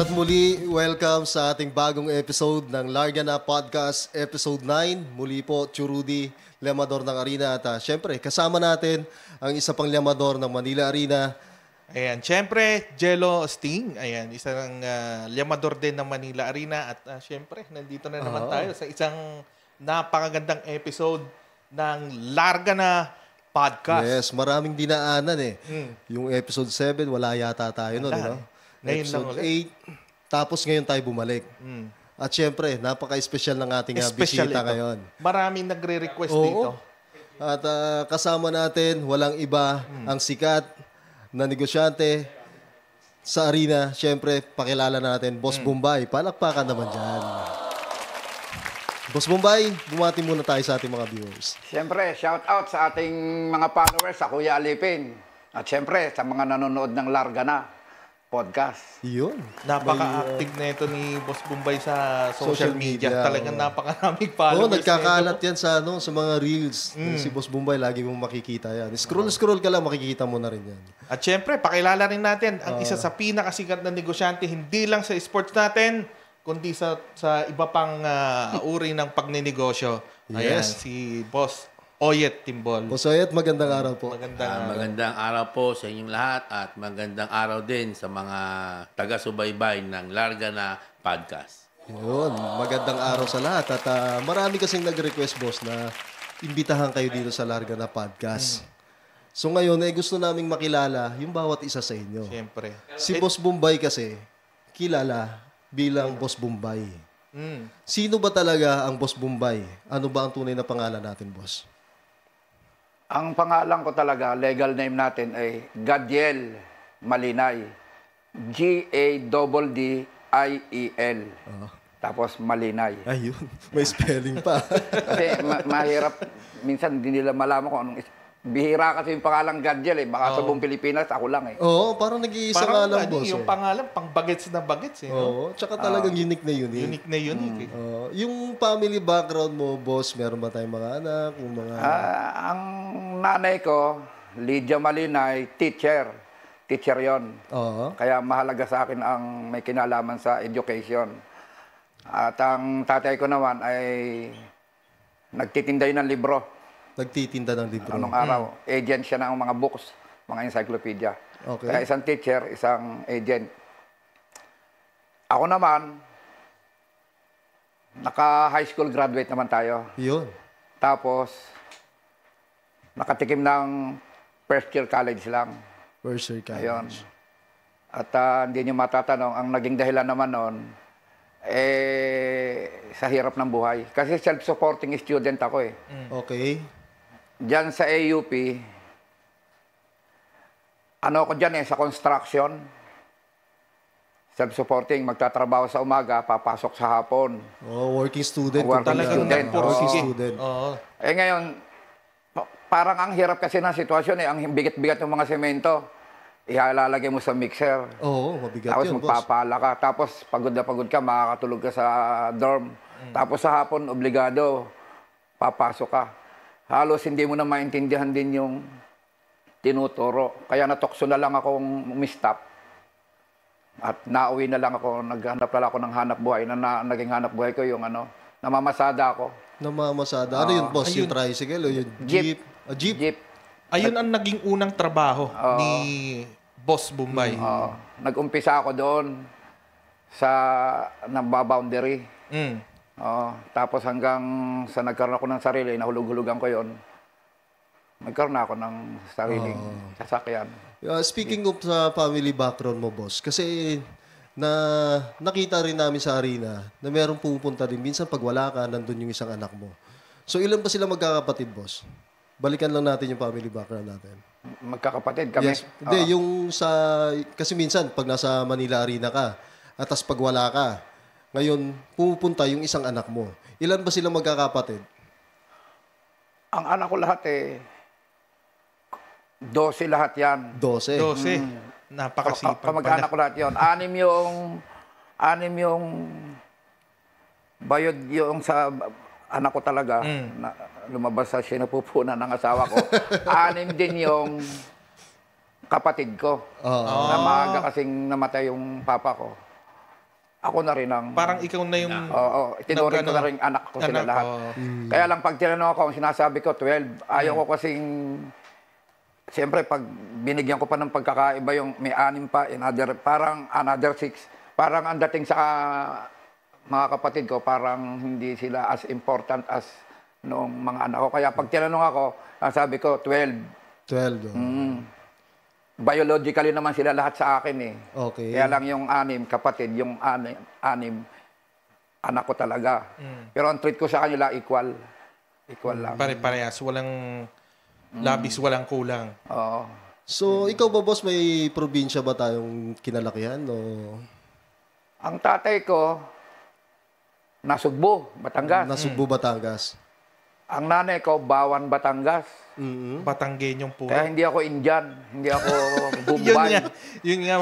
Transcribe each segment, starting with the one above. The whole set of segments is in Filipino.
at muli, welcome sa ating bagong episode ng Larga Na Podcast, Episode 9. Muli po, Churudy, lemador ng Arena. At syempre, kasama natin ang isa pang lemador ng Manila Arena. Ayan, syempre, Jello Sting. Ayan, isang lemador din ng Manila Arena. At syempre, nandito na naman tayo sa isang napakagandang episode ng Larga Na Podcast. Yes, maraming dinaanan eh. Yung episode 7, wala yata tayo no, di ba? Ngayon Episode lang ulit. 8, tapos ngayon tayo bumalik. At syempre, napaka-special ng ating Special bisita ito. ngayon. Maraming nagre-request Oo. dito. At kasama natin, walang iba, ang sikat na negosyante sa arena. Syempre, pakilala natin, Boss Bombay. Palakpakan naman dyan. Boss Bombay, bumati muna tayo sa ating mga viewers. Siyempre, shout out sa ating mga followers sa Kuya Alipin. At siyempre, sa mga nanonood ng Larga Na Podcast. Yun. Napaka-active na ito ni Boss Bombay sa social media. media, Talagang oo. napakaraming Oo, followers. nagkakalat yan sa mga reels. Si Boss Bombay, lagi mong makikita yan. Scroll ka lang, makikita mo na rin yan. At syempre, pakilala rin natin ang isa sa pinakasikat na negosyante, hindi lang sa sports natin, kundi sa iba pang uri ng pagninegosyo. Ayan, Yes. si Boss Oyet Timbol. Boss Oyet, magandang araw po. Magandang araw po sa inyong lahat at magandang araw din sa mga taga-subaybay ng Larga Na Podcast. Yun, magandang araw sa lahat. At marami kasing nag-request, boss, na imbitahan kayo dito sa Larga Na Podcast. So ngayon, gusto naming makilala yung bawat isa sa inyo. Siyempre. Si Boss Bombay kasi, kilala bilang Boss Bombay. Sino ba talaga ang Boss Bombay? Ano ba ang tunay na pangalan natin, boss? Ang pangalan ko talaga, legal name natin ay Gadiel Malinay. G-A-D-D-I-E-L. Tapos Malinay. Ayun, may spelling pa. Kasi mahirap, minsan hindi nila malaman kung anong bihira kasi yung pangalan Gadiel eh. Baka sa buong Pilipinas, ako lang eh. Oo, parang nag-iisa nga lang, boss. Yung pangalan, pang bagets na bagets. Eh, no? Oo, tsaka talagang unique na unique. Unique na unique. Eh. Yung family background mo, boss, meron ba tayong mga anak? Yung mga... Ang nanay ko, Lydia Malinay, teacher. Teacher yon. Oo. Kaya mahalaga sa akin ang may kinalaman sa education. At ang tatay ko naman ay nagtitinda yun ng libro. Nagtitinda ng libro. Anong araw? Agent siya ng mga books, mga encyclopedia. Okay. Kaya isang teacher, isang agent. Ako naman, naka-high school graduate naman tayo. Yun. Tapos, nakatikim ng first year college lang. First year college. Ayun. At hindi niyo matatanong, ang naging dahilan naman noon, sa hirap ng buhay. Kasi self-supporting student ako eh. Okay. Diyan sa AUP, ano ko dyan sa construction. Self-supporting, magtatrabaho sa umaga, papasok sa hapon. Oh, working student. Working Talagang student. Working Oo. student. Oo. Ngayon, parang ang hirap kasi ng sitwasyon ang bigat-bigat ng mga semento. Ihalalagay mo sa mixer. Oo, mabigat Tapos yun, boss. magpapala ka. Tapos pagod na pagod ka, makakatulog ka sa dorm. Tapos sa hapon, obligado, papasok ka. Halos hindi mo na maintindihan din yung tinuturo. Kaya natokso na lang akong umistap. At nauwi na lang ako, naghanap na lang ako ng hanap buhay. Naging hanap buhay ko yung namamasada ako. Namamasada. Ano yun, boss? Yung tricycle o yung jeep? Jeep? Jeep. Ayun ang naging unang trabaho ni Boss Bombay. Nag-umpisa ako doon sa boundary. Tapos hanggang sa nagkaroon ako ng sarili, nahulog-hulugan ko yon. Nagkaroon ako ng sariling sasakyan. Speaking of sa family background mo, boss, kasi nakita rin namin sa arena na merong pupunta din. Minsan pag wala ka, nandun yung isang anak mo. So ilan ba sila magkakapatid, boss? Balikan lang natin yung family background natin. Magkakapatid kami. Yes. Hindi, kasi minsan pag nasa Manila Arena ka, at tas pag wala ka, ngayon pupunta yung isang anak mo. Ilan ba sila magkakapatid? Ang anak ko lahat 12 lahat yan. 12. 12. Napakasipag Kamag-anak ko lahat yun. Anim yung bayod yung sa anak ko talaga. Na, lumabas sa sinapupunan ng asawa ko. 6 din yung kapatid ko. Na maaga kasing namatay yung papa ko. ako na rin ang... Parang ikaw na yung... Oo, itinuring ko na rin anak ko sila lahat. Kaya lang pag tinanong ako, ang sinasabi ko, 12. Ayaw ko kasing... Siyempre, pag binigyan ko pa ng pagkakaiba yung may 6 pa, parang another 6. Parang ang dating sa mga kapatid ko, parang hindi sila as important as noong mga anak ko. Kaya pag tinanong ako, ang sabi ko, 12. 12. Biologically naman sila lahat sa akin eh. Okay. Kaya lang yung 6 kapatid, yung 6 anak ko talaga. Pero ang treat ko sa kanila, equal. Equal lang. Pare-parehas. Walang labis, walang kulang. Oo. So, ikaw ba, boss, may probinsya ba tayong kinalakihan? O... Ang tatay ko, Nasugbo, Batangas. Nasugbo, Batangas. Ang nanay ko, Bawan, Batangas. Batanggenyong po. Kaya hindi ako Indian, hindi ako Yun Bombay. nga,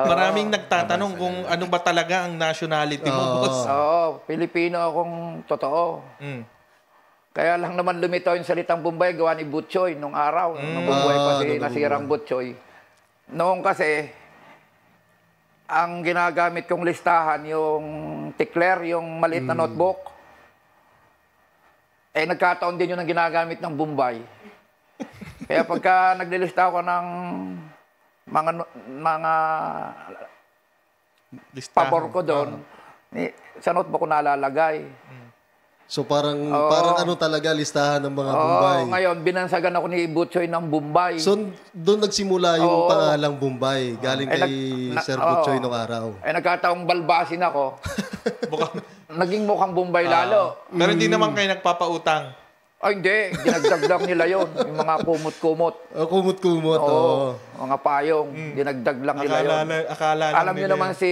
maraming nagtatanong kung ano ba talaga ang nationality mo, boss. Oo, Pilipino akong totoo. Kaya lang naman lumitaw yung salitang Bombay, gawa ni Butchoy nung araw. Nung Bombay pa si nasirang Butchoy. Noong kasi, ang ginagamit kong listahan, yung tikler, yung maliit na notebook. Eh, nagkataon din yun ang ginagamit ng Bombay. Kaya pagka naglilista ako ng mga Listahan. pabor ko doon, sa notebook ko nalalagay. So, parang ano talaga, listahan ng mga Bombay. Ngayon, binansagan ako ni Butchoy ng Bombay. So, doon nagsimula yung pangalang Bombay. Galing kay Sir Butchoy nung araw. Eh, nagkataong balbasin ako. Naging mukhang Bombay lalo. Pero hindi naman kayo nagpapautang. Ay, hindi. Dinagdag lang nila yon. Yung mga kumot-kumot. Kumot-kumot. Oo. Mga payong. Dinagdag lang nila yon. Akala Alam niyo naman si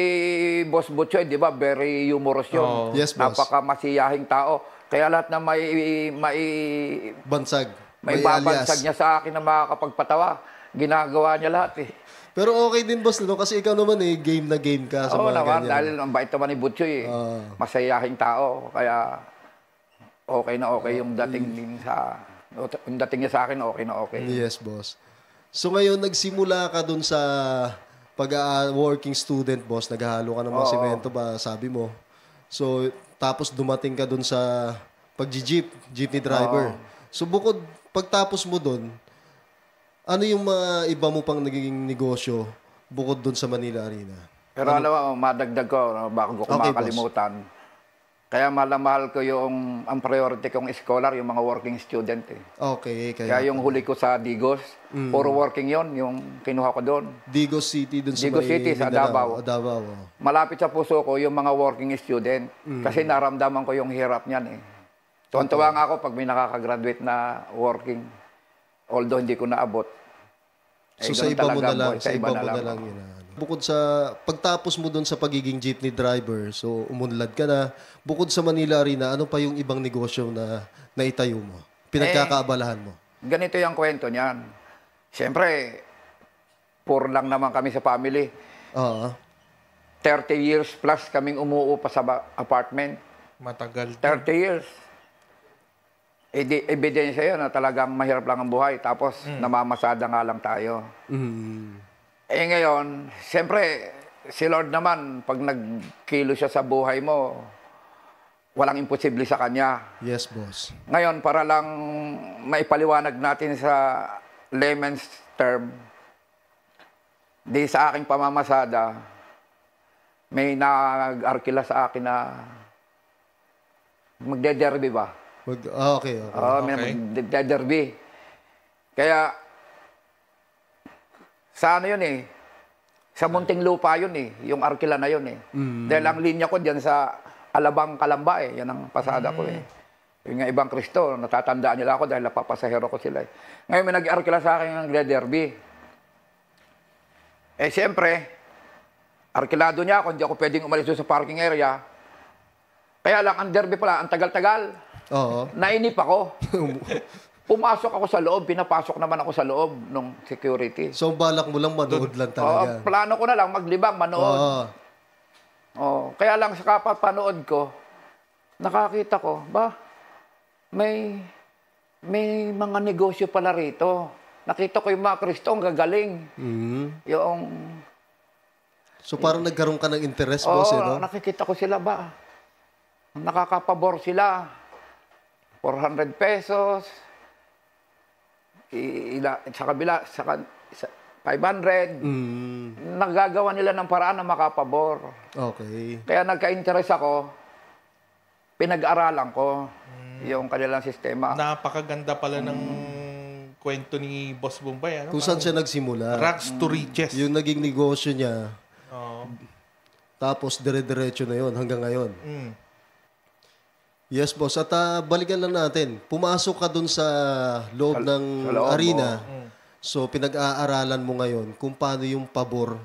Boss Butchoy, di ba? Very humorous yun. Yes, boss. Napakamasiyahing tao. Kaya lahat na Bansag. may babansag niya sa akin na makakapagpatawa. Ginagawa niya lahat eh. Pero okay din, boss, no? Kasi ikaw naman game na game ka sa Oo mga naman, ganyan. dahil ang bait naman ni Butchoy eh. Masayahing tao. Kaya okay na okay yung dating din yung dating niya sa akin, okay na okay. Yes, boss. So ngayon, nagsimula ka dun sa pag-working student, boss. Naghahalo ka ng mga semento ba, sabi mo. So, tapos dumating ka dun sa jeepney driver. So, pagtapos mo dun, ano yung mga iba mo pang naging negosyo bukod dun sa Manila Arena? Pero madagdag ko, bago ko makalimutan. Kaya mahal ko ang priority kong scholar, yung mga working student eh. Okay, Kaya yung huli ko sa Digos, puro working yon yung kinuha ko doon. Digos City dun sa Digos City, sa Davao. Davao. Malapit sa puso ko yung mga working student. Kasi naramdaman ko yung hirap niyan eh. Tuwan-tuwa nga ako pag may nakakagraduate na working. Although hindi ko naabot. So sa iba mo na lang, sa iba mo na lang yun. Bukod sa pagtapos mo doon sa pagiging jeepney driver, so umunlad ka na. Bukod sa Manila Arena, ano pa yung ibang negosyo na naitayo mo? Pinagkakaabalahan mo? Ganito yung kwento niyan. Siyempre, poor lang naman kami sa family. 30 years plus kaming umuupa sa apartment. Matagal. 30 years. Ebidensya yun na talagang mahirap lang ang buhay. Tapos namamasada nga lang tayo. Eh ngayon, siyempre, si Lord naman, pag nagkilo siya sa buhay mo, walang imposible sa Kanya. Yes, boss. Ngayon, para lang maipaliwanag natin sa layman's term, di sa aking pamamasada, may nag-arkila sa akin na magde-derby ba? Okay. May magde-derby. Kaya, sa ano yun eh, sa munting lupa yun eh, yung arkila na yun eh. Dahil ang linya ko dyan sa Alabang Kalamba eh, yan ang pasada ko eh. Yung nga ibang Kristo, natatandaan nila ako dahil napapasahero ko sila eh. Ngayon may nag-arkila sa akin ng derby. Eh siyempre, arkilado niya ako, hindi ako pwedeng umalis sa parking area. Kaya lang, ang derby pala, ang tagal-tagal. Nainip ako. Pumasok ako sa loob, pinapasok naman ako sa loob ng security. So, balak mo lang manood lang talaga. Plano ko na lang, maglibang, manood. Kaya lang sa kapapanood ko, nakakita ko, may mga negosyo pala rito. Nakita ko yung mga Kristo, ang gagaling. So parang nagkaroon ka ng interest, boss, Oo, no? nakikita ko sila ba? Nakakapabor sila. 400 pesos. Sa kabila, sa 500. Nagagawa nila ng paraan na makapabor. Okay. Kaya nagka-interest ako, pinag-aralan ko yung kanilang sistema. Napakaganda pala ng kwento ni Boss Bombay. Ano? Kung saan siya nagsimula. Rags to riches. Yung naging negosyo niya. Oo. Tapos dire-diretso na yon hanggang ngayon. Mm. Yes, boss. At balikan lang natin. Pumasok ka dun sa loob ng sa loob, arena. So, pinag-aaralan mo ngayon kung paano yung pabor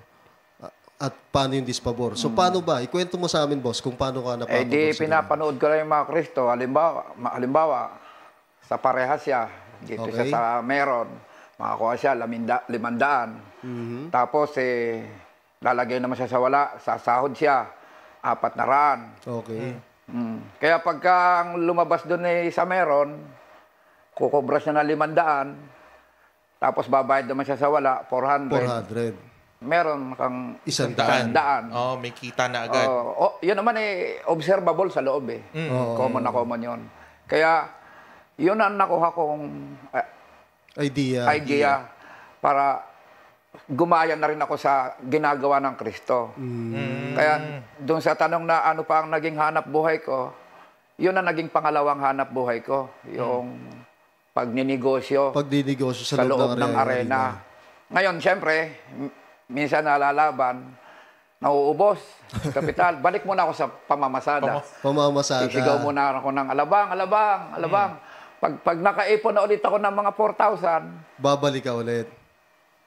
at paano yung dispabor. So, paano ba? Ikwento mo sa amin, boss, kung paano ka napapabor. Di pinapanood ko lang yung mga Kristo. Halimbawa, sa parehas siya. Dito Okay. siya sa meron. Makakuha siya, 500. Tapos, lalagay naman siya sa wala. Sasahod siya, 400. Okay. Kaya pagka lumabas doon sa meron, kukubra siya na 500. Tapos babayad naman siya sa wala, 400. 400. Meron kang 100. 100. Oh, may kita na agad. Yun naman observable sa loob Common na common yun. Kaya, yun ang nakuha kong idea para gumaya na rin ako sa ginagawa ng Kristo. Kaya, doon sa tanong na ano pa ang naging hanap buhay ko, yun ang naging pangalawang hanap buhay ko. Yung pagninegosyo Pagdinegosyo sa loob ng arena. Ngayon, siyempre, minsan nalalaban, nauubos, kapital. Balik muna ako sa pamamasada. Pamamasada. Sisigaw muna ako ng alabang. Pag nakaipon na ulit ako ng mga 4,000, Babalik ka ulit.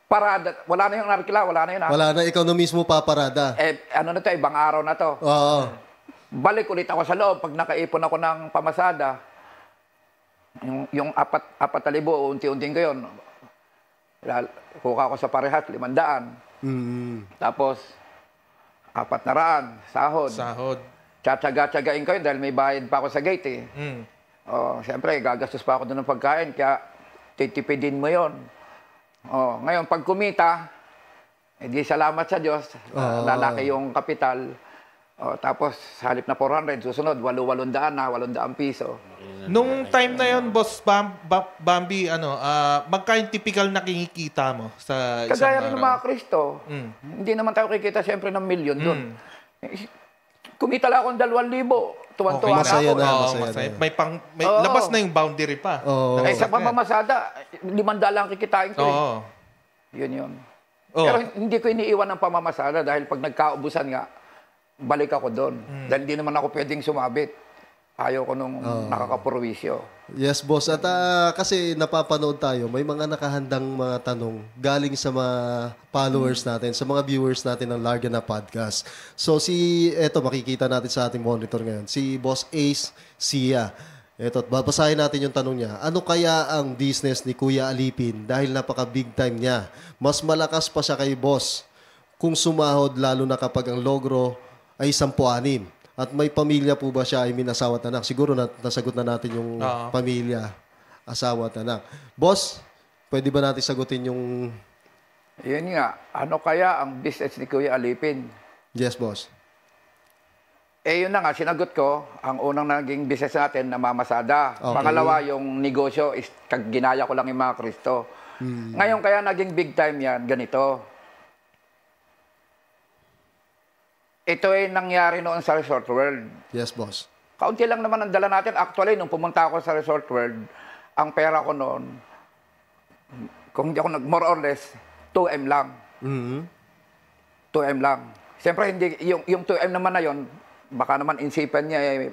parada, wala na yung narkila, wala na yun. Wala na, ikaw na mismo paparada. Ano na to, ibang araw na to. Oo. Balik ulit ako sa loob, pag nakaipon ako ng pamasada, yung 4,000, unti-unting ko yun. Kuha ko sa parehas, 500. Tapos, 400, sahod. Tsatsaga-tsagain ko yun dahil may bayad pa ako sa gate siyempre, gagastos pa ako doon ng pagkain, kaya titipidin mo yun. Ngayon, pag kumita, di salamat sa Diyos, lalaki yung kapital. Tapos, sa halip na 400, susunod, 800 na, 800 piso. Nung time na yon, Boss Bambi, magkano typical na kinikita mo sa isang Kagaya rin ng araw? mga Kristo, hindi naman tayo kikita siyempre ng milyon doon. Kumita lang akong 2,000. Tuwan-tuwa Masaya na ako. na. Masaya na. May labas na yung boundary pa. Sa pamamasada, 500 lang kikitain ko. Yun. Pero hindi ko iniiwan ng pamamasada dahil pag nagkaubusan nga, balik ako doon. Dahil hindi naman ako pwedeng sumabit. Ayaw ko nung nakakapurwisyo. Yes, boss. At kasi napapanood tayo, may mga nakahandang mga tanong galing sa mga followers natin, sa mga viewers natin ng Larga na Podcast. So, eto, makikita natin sa ating monitor ngayon, si Boss Ace Sia. Eto, babasahin natin yung tanong niya. Ano kaya ang business ni Kuya Alipin dahil napaka-big time niya? Mas malakas pa siya kay boss kung sumahod, lalo na kapag ang logro ay 10-6. At may pamilya po ba siya, asawa at anak? Siguro nasagot na natin yung pamilya, asawa at anak. Boss, pwede ba natin sagutin yung... Yun nga, ano kaya ang business ni Kuya Alipin? Yes, boss. Yun na nga, sinagot ko, ang unang naging business natin, namamasada. Okay. Pangalawa, yung negosyo, is ginaya ko lang yung mga Kristo. Ngayon kaya naging big time yan, ganito. Ito ay nangyari noon sa Resort World. Yes, boss. Kaunti lang naman ang dala natin. Actually, nung pumunta ako sa Resort World, ang pera ko noon, kung hindi ako more or less, 2M lang. 2M lang. Siyempre, hindi, yung 2M naman na yon, baka naman insipan niya,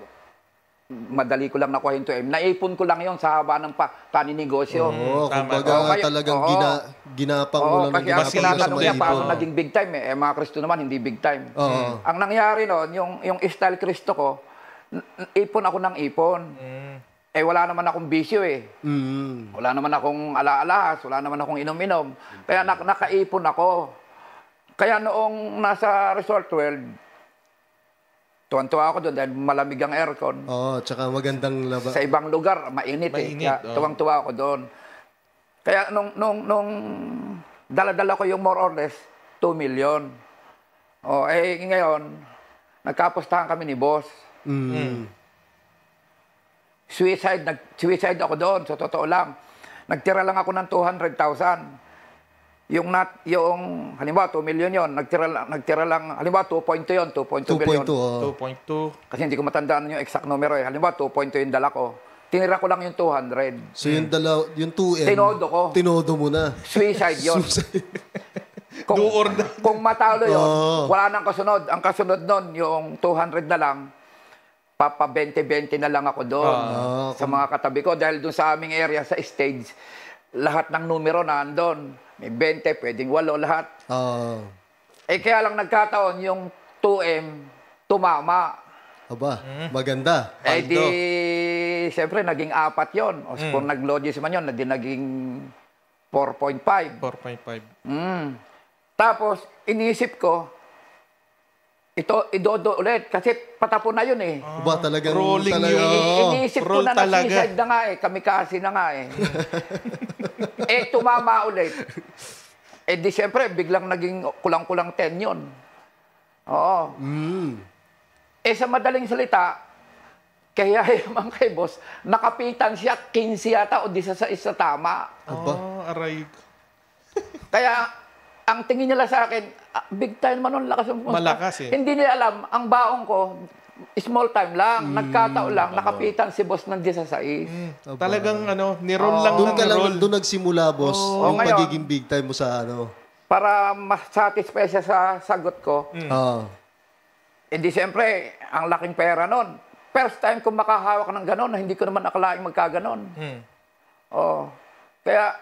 madali ko lang nakuha yung 2M. Naipon ko lang yon sa haba ng paninegosyo. Kumbaga talagang ginapang mo lang. Kasi ang tinatanong niya, paano naging big time mga Kristo naman, hindi big time. Ang nangyari noon, yung style Kristo ko, ipon ako ng ipon. Wala naman akong bisyo Wala naman akong ala-alas, wala naman akong inom-inom. Kaya nakaipon ako. Kaya noong nasa Resort World, tuwan-tuwa ako doon dahil malamig ang aircon. Tsaka magandang laba. Sa ibang lugar, mainit. Kaya tuwang-tuwa ako doon. Kaya nung dala-dala ko yung more or less 2 million. O, ngayon, nagkapustahan kami ni boss. Suicide ako doon, sa totoo lang. Nagtira lang ako ng 200,000. Yung halimbawa, 2 million yon, nagtira lang, halimbawa, 2.2 yon, 2.2 million. 2.2. Kasi hindi ko matandaan yung exact numero eh. Halimbawa, 2.2 yung dala ko. Tinira ko lang yung 200. So yung 2M, Tinodo ko. Tinodo mo na. Suicide yon. Kung matalo yon, wala nang kasunod. Ang kasunod nun, yung 200 na lang, papa 20-20 na lang ako doon sa mga katabi ko. Dahil doon sa aming area, sa stage, lahat ng numero na andon. May 20, pwedeng 8, lahat. Kaya lang nagkataon, yung 2M, tumama. Aba, maganda. Di, siyempre, naging 4 yon. O kung nag-lodges man yun, naging 4.5. 4.5. Tapos, iniisip ko, idodo ulit. Kasi patapon na yun eh. Ba, talagang rolling talaga, Iniisip ko na suicide na nga eh. Kamikasi na nga eh. Tumama ulit. Di siyempre, biglang naging kulang-kulang 10 yun. Oo. Sa madaling salita, kaya yaman kay boss, nakapitan siya 15 yata o 16 sa tama. Aray. Kaya, ang tingin nila sa akin, big time man nun, lakas ng pumunta. Malakas eh. Hindi nila alam, ang baong ko, small time lang, nagkataon lang, nakapitan si boss ng 16. Talagang ni-roll lang Doon ng ka lang, roll. doon nagsimula, boss. Yung ngayon, pagiging big time mo sa Para mas-satisfy siya sa sagot ko, di siyempre, ang laking pera nun. First time kong makahawak ng ganon, na hindi ko naman akalaing magkaganon. Kaya,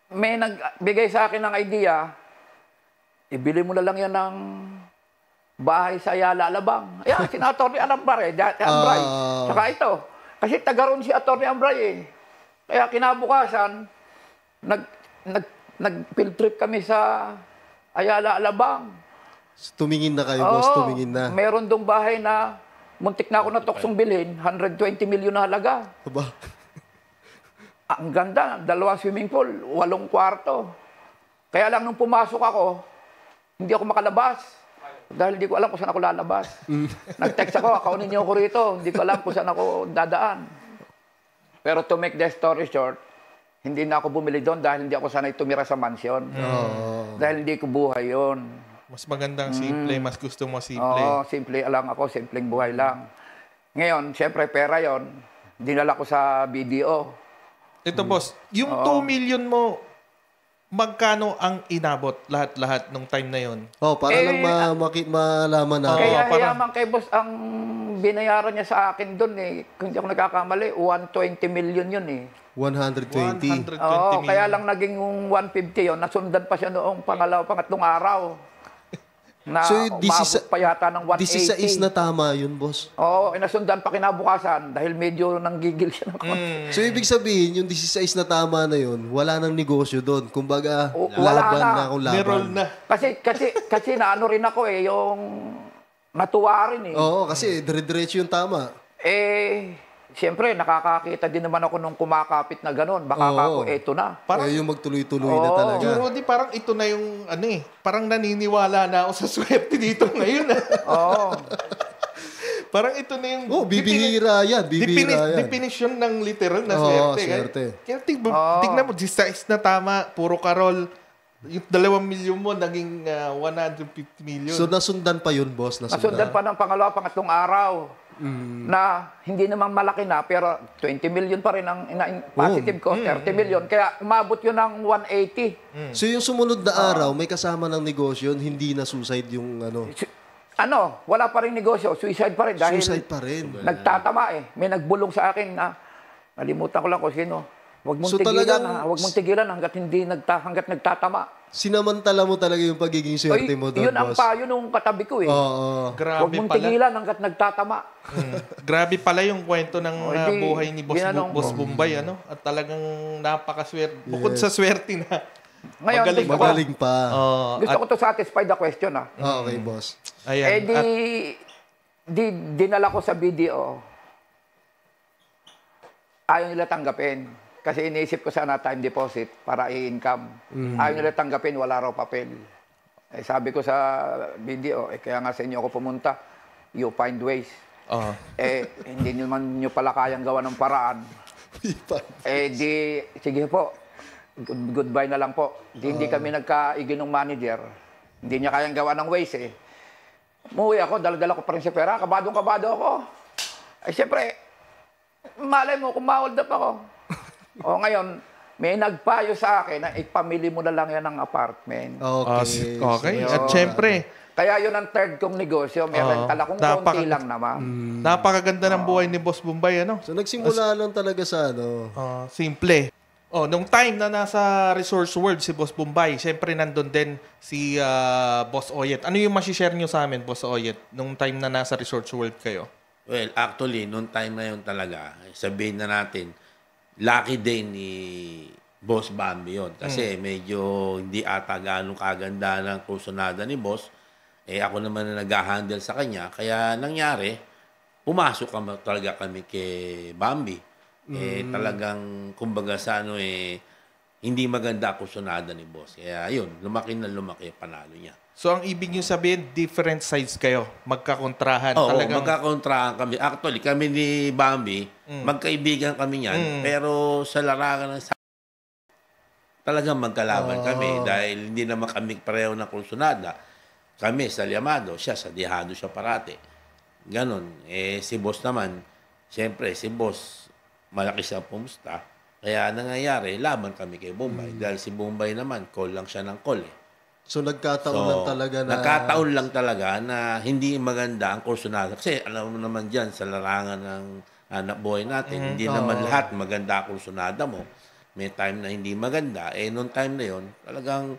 may nagbigay sa akin ng idea, ibili mo na lang yan ng bahay sa Ayala, Alabang. Ayan, si Atty. Ambray, Ambray. Saka ito. Kasi tagaroon si Atty. Ambray eh. Kaya kinabukasan, nag-field trip kami sa Ayala, Alabang. Tumingin na kayo, boss. Tumingin na. Meron dong bahay na muntik na ako na tuksong bilhin, 120 million na halaga. Aba. Ang ganda, 2 swimming pool, 8 kwarto. Kaya lang nung pumasok ako, hindi ako makalabas. Dahil hindi ko alam kung saan ako lalabas. Nag-text ako, akaunin niyo ako rito. Hindi ko alam kung saan ako dadaan. Pero to make the story short, hindi na ako bumili doon dahil hindi ako sanay tumira sa mansion. Dahil hindi ko buhay yon. Mas magandang simple, mas gusto mo simple. Oo, simple lang ako, simpleng buhay lang. Ngayon, siyempre, pera yon. Dinala ko sa BDO. Ito, boss, yung 2 million mo, magkano ang inabot lahat-lahat nung time na yon? Para lang malaman na. Kaya yaman kay boss, ang binayaran niya sa akin doon eh, kung hindi ako nagkakamali, 120 million yun eh. 120. 120 Oo, million. kaya lang naging 150 yon. Nasundan pa siya noong pangatlong araw. Na So, umabot pa yata ng 180. 16 na tama yun, boss. Oo, nasundan pa kinabukasan dahil medyo nanggigil siya ng konti. So, ibig sabihin, yung 16 na tama na yun, wala nang negosyo doon. Kumbaga, wala laban na. na kung laban. Ni-roll na. Kasi naano rin ako eh, yung natuwa rin eh. Oo, kasi dire-diretso yung tama. Siyempre, nakakakita din naman ako nung kumakapit na gano'n. Baka ako, eto na. Parang, yung magtuloy-tuloy na talaga. Rudy, parang ito na yung, parang naniniwala na ako sa swerte dito ngayon. Oo. Parang ito na yung... bibihira yan. Bibihira yan. Definition ng literal na swerte. Swerte. Kaya tignan mo, 16 na tama, puro karol. Yung 2 milyon mo, naging 150 million. So, nasundan pa yun, boss? Nasundan pa ng pangatlong araw. Na hindi naman malaki na, pero 20 million pa rin ang positive ko, 30 million. Kaya umabot yun ng 180. So, yung sumunod na araw, may kasama ng negosyo, hindi na suicide yung Wala pa rin negosyo, suicide pa rin. Dahil suicide pa rin. nagtatama eh. May nagbulong sa akin na, nalimutan ko lang kung sino. Huwag mong So, tigilan, talagang- huwag mong tigilan hanggat nagtatama. Sinamantala mo talaga yung pagiging swerte mo doon, Yun ang boss. payo nung katabi ko eh. Oo. Huwag Grabe mong pala. tigilan hanggat nagtatama. Grabe pala yung kwento ng Hindi, buhay ni ginanong Boss ko. Bombay, At talagang napakaswerte. Bukod sa swerte na. Ngayon, Magaling Magaling pa. gusto ko to satisfy the question ah. Okay, boss. Ayan. Dinala ko sa BDO. Ayaw nila tanggapin. Kasi iniisip ko sana time deposit para i-income. Ayaw nila tanggapin, wala raw papel. Eh, sabi ko sa video, kaya nga sa inyo ako pumunta, you find ways. Oo. Hindi naman nyo pala kayang gawa ng paraan. Sige po, goodbye na lang po. Hindi kami nagkaigi ng manager. Hindi niya kayang gawa ng ways Umuwi ako, dala-dala ko pa rin sa pera, kabadong-kabado ako. Siyempre, malay mo, kung ma-hold up ako. Ngayon, may nagpayo sa akin na ipamili mo na lang yan ng apartment. Okay. Okay. Yun. At syempre, Kaya yun ang third kong negosyo. May rental akong konti lang naman. napakaganda ng buhay ni Boss Bombay, ano? So nagsimula lang talaga sa Simple. Nung time na nasa Resource World si Boss Bombay, syempre nandun din si Boss Oyet. Ano yung masishare nyo sa amin, Boss Oyet, nung time na nasa Resource World kayo? Well, actually, noong time na yun talaga, sabihin na natin, lucky day ni Boss Bambi yun. Kasi medyo hindi ata ganong kaganda ng kursunada ni Boss. Ako naman na nag-handle sa kanya. Kaya nangyari, pumasok talaga kami kay Bambi. Talagang, kumbaga sa hindi maganda kursunada ni Boss. Kaya yun, lumaki na lumaki panalo niya. So, ang ibig nyo sabihin, different sides kayo, magkakontrahan. Oo, Talagang, magkakontrahan kami. Actually, kami ni Bambi, magkaibigan kami niyan. Pero sa larangan ng talagang magkalaban kami dahil hindi naman kami pareho ng kursunada. Kami sa Liamado, siya sa Dihado siya parate. Ganon. Si Boss naman, siyempre, si Boss, malaki siya pumusta. Kaya nangyayari, laban kami kay Bombay. Dahil si Bombay naman, call lang siya ng call So nagkataon lang talaga na... Nagkataon lang talaga na hindi maganda ang kursunada. Kasi alam mo naman dyan, sa larangan ng anak buhay natin, hindi naman lahat maganda ang kursunada mo. May time na hindi maganda. Noong time na yon talagang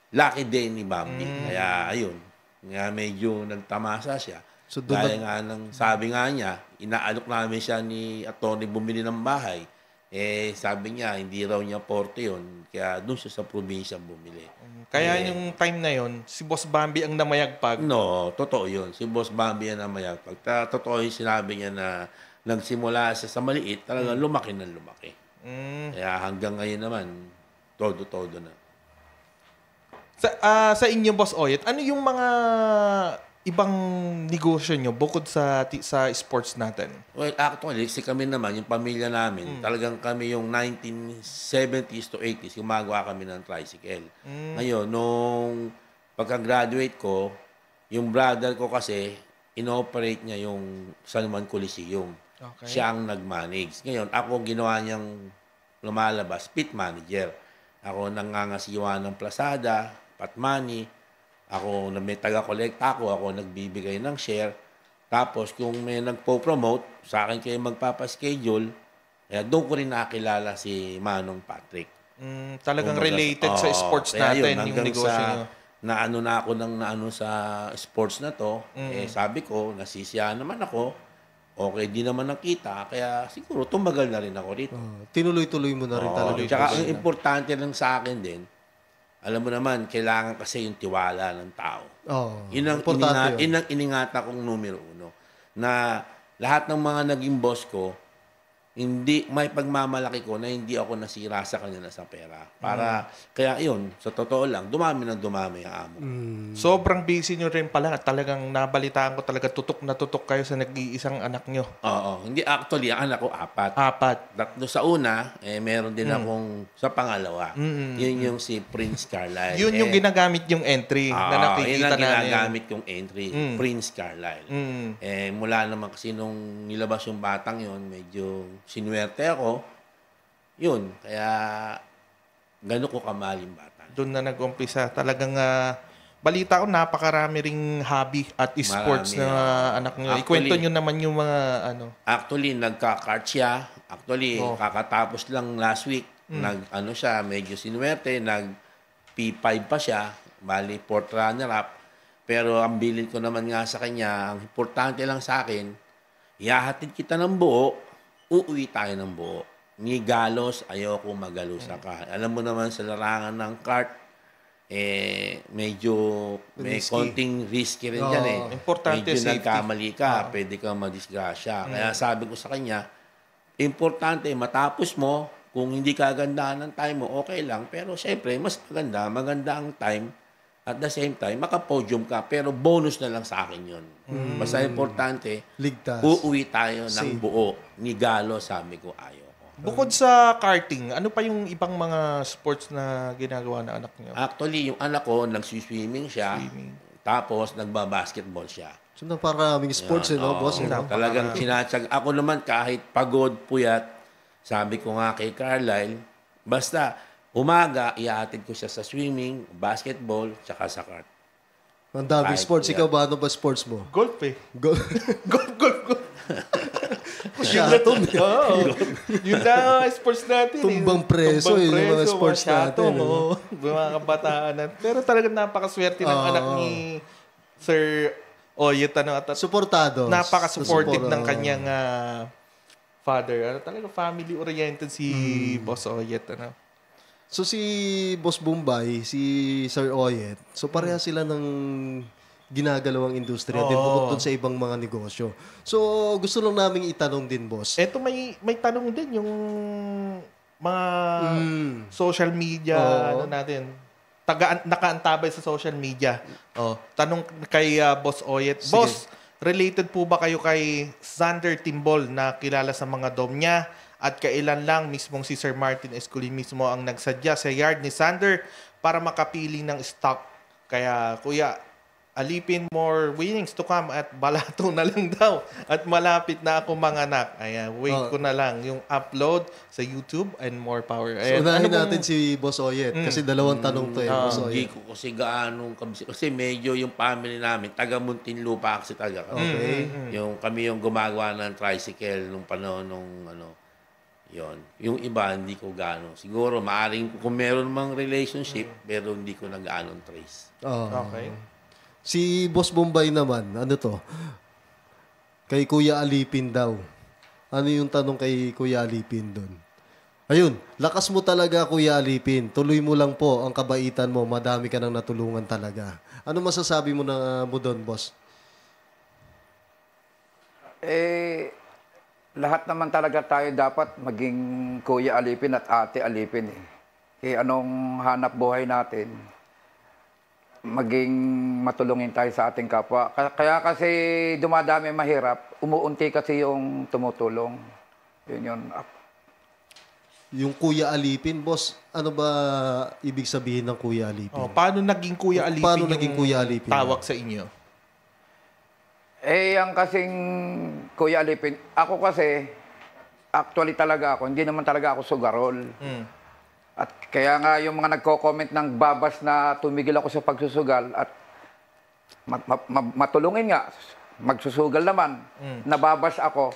lucky day ni Bambi. Kaya ayun, nga medyo nagtamasa siya. So, Gaya nga ng sabi nga niya, inaalok namin siya ni Atty. Bumili ng bahay. Sabi niya, hindi raw niya porte yun. Kaya doon siya sa probinsya bumili. kaya yung time na yon si Boss Bambi ang namayagpag. No, totoo yun. Si Boss Bambi yan ang mayagpag. Totoo yung sinabi niya na nagsimula siya sa maliit, talagang lumaki ng lumaki. Kaya hanggang ngayon naman, todo-todo na. Sa inyo, Boss Oyet, ano yung mga ibang negosyo nyo bukod sa sports natin? Well, actually, kami naman, yung pamilya namin, talagang kami yung 1970s to 80s, gumagawa kami ng tricycle. Ngayon, nung pagka-graduate ko, yung brother ko kasi, inoperate niya yung San Juan Coliseum. Okay. Siya ang nag-manage. Ngayon, ako ginawa niyang lumalabas, pit manager. Ako nangangasiwa ng Plasada, Patmani. Ako na may taga-kolekta ako nagbibigay ng share. Tapos kung may nagpo-promote, sa akin kayo magpapaschedule, kaya doon ko rin nakilala si Manong Patrick. Talagang Kumbaga, related sa sports kaya natin, yun, yung negosyo nyo. naano na ako ng naano sa sports na to, sabi ko, nasisiyahan naman ako, okay di naman nakita, kaya siguro tumagal na rin ako rito. Tinuloy-tuloy mo na rin talaga. Tsaka ang importante lang sa akin din, alam mo naman, kailangan kasi yung tiwala ng tao. Yun ang iningata kong numero 1. Na lahat ng mga naging boss ko, hindi may pagmamalaki ko na hindi ako nasira sa kanila sa pera. Kaya yun, sa totoo lang, dumami ang amo. Sobrang busy nyo rin pala at talagang nabalitaan ko talaga tutok na tutok kayo sa nag-iisang anak nyo. Oo, hindi actually, ang anak ko 4. 4. Tatlo sa una, meron din akong sa pangalawa. Yun yung si Prince Carlisle. Yun yung ginagamit yung entry na nakikita yun ang namin. ginagamit yung entry, Prince Carlisle. Mula naman kasi nung nilabas yung batang yun, medyo sinuwerte ako. Yun, kaya gano'n ko kamahal yung bata. Doon na nag-umpisa. Talagang balita ko, napakarami ring hobby at sports Marami, na anak nyo. Actually, Ikwento nyo naman yung mga ano. Actually, nagka-kart siya. Actually, kakatapos lang last week. Siya, medyo sinuwerte. Nag-P5 pa siya. Bali, 4th runner-up. Pero ang bilin ko naman nga sa kanya, ang importante lang sa akin, ihahatid kita ng buo, uuwi tayo ng buo. Ni galos, ayoko magalusa ka. Alam mo naman sa larangan ng kart, medyo may konting risky rin yan Importante medyo safety. nagkamali ka, pwede kang madisgrasya. Kaya sabi ko sa kanya, importante, matapos mo, kung hindi kagandahan ng time mo, okay lang. Pero syempre, mas maganda ang time At the same time, maka-podium ka, pero bonus na lang sa akin yun. Basta importante, Ligtas. uuwi tayo ng Safe. buo. Ni Galo, sabi ko, ayaw ko. Bukod sa karting, ano pa yung ibang mga sports na ginagawa ng anak niyo? Actually, yung anak ko, nagsiswimming siya, tapos nagbabasketball siya. So, naparaming sports, no, boss? Oo, No? talagang sinatsyag. Ako naman, kahit pagod, puyat, sabi ko nga kay Carlisle, basta umaga, iaatid ko siya sa swimming, basketball, tsaka sa kart. Ang daming Kahit sports. yan. Ikaw ba, ano ba sports mo? Golf eh. Go. Golf. Shatom. Oo. Yun na sports natin. Tumbang preso, yun yung mga sports natin, Oo. Mga kabataan. Pero talagang napakaswerte ng anak ni Sir Oyet. Suportado. Napaka-supportive ng kanyang father. Talaga family-oriented si Boss Oyet. So si Boss Bombay, si Sir Oyet, so pareha sila ng ginagalawang industriya din bukod dun sa ibang mga negosyo. So gusto lang naming itanong din, boss. Eto may tanong din yung mga social media natin. Nakaantabay sa social media. Tanong kay Boss Oyet. Sige. Boss, related po ba kayo kay Xander Timbol na kilala sa mga dom niya? At kailan lang mismong si Sir Martin Esculin mismo ang nagsadya sa yard ni Xander para makapili ng stock. Kaya kuya, alipin more winnings to come at balato na lang daw. At malapit na ako manganak. Ayan, wait ko na lang yung upload sa YouTube and more power. So Ayan, unahin bang- natin si Boss Oyet kasi dalawang tanong to Boss Hindi Oyet. ko kasi gaano kasi medyo yung family namin taga Muntinlupa kasi talaga kami. Okay. Yung kami yung gumagawa ng tricycle nung panahon nung yon. Yung iba hindi ko gaano. Siguro maaring kung meron mang relationship pero hindi ko na gaano trace. Okay. Si Boss Bombay naman, ano to? Kay Kuya Alipin daw. Ano yung tanong kay Kuya Alipin doon? Ayun, lakas mo talaga Kuya Alipin. Tuloy mo lang po ang kabaitan mo. Madami ka nang natulungan talaga. Ano masasabi mo mo doon, boss? Lahat naman talaga tayo dapat maging Kuya Alipin at Ate Alipin eh. Kaya anong hanap buhay natin, maging matulungin tayo sa ating kapwa. Kaya kasi dumadami mahirap, umuunti kasi yung tumutulong. Yun. Yung Kuya Alipin, boss, ano ba ibig sabihin ng Kuya Alipin? Paano naging Kuya Alipin Paano yung naging Kuya Alipin? tawag sa inyo? Ang kasing Kuya Alipin, ako kasi, actually talaga ako, hindi naman talaga ako sugarol. At kaya nga yung mga nagko-comment ng babas na tumigil ako sa pagsusugal at matulungin nga, magsusugal naman, nababas ako.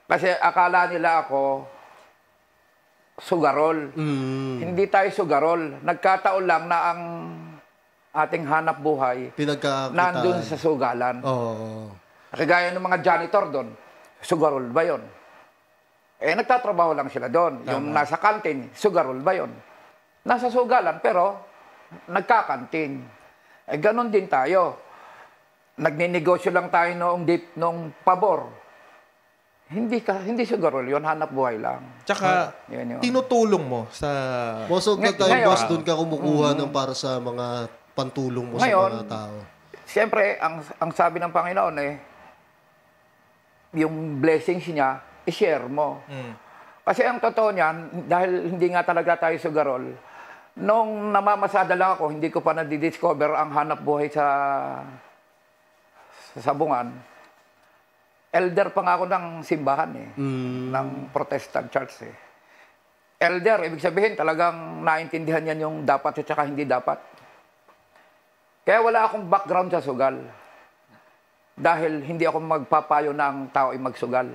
Kasi akala nila ako sugarol. Hindi tayo sugarol. Nagkataon lang na ang ating hanap buhay Pinagkakitaan. nandun sa sugalan. Oo. Kagaya ng mga janitor doon, sugarol ba yun? Nagtatrabaho lang sila doon. Yung nasa kantin, sugarol ba yun? Nasa sugalan, pero nagkakantin. Ganon din tayo. Nagninegosyo lang tayo noong pabor. Hindi sugarol yun, hanap buhay lang. Tsaka, Yun. tinutulong mo sa... Boss, huwag na tayo, Ngayon, boss, doon ka kumukuha ng para sa mga pantulong mo Ngayon, sa mga tao. Siyempre, ang sabi ng Panginoon yung blessings niya, i-share mo. Kasi ang totoo niyan, dahil hindi nga talaga tayo sugarol, nung namamasada lang ako, hindi ko pa nadidiscover ang hanap buhay sa sabungan. Elder pa nga ako ng simbahan ng Protestant Church Elder, ibig sabihin talagang naintindihan niyan yung dapat at saka hindi dapat. Kaya wala akong background sa sugal. Dahil hindi ako magpapayo ng tao ay magsugal.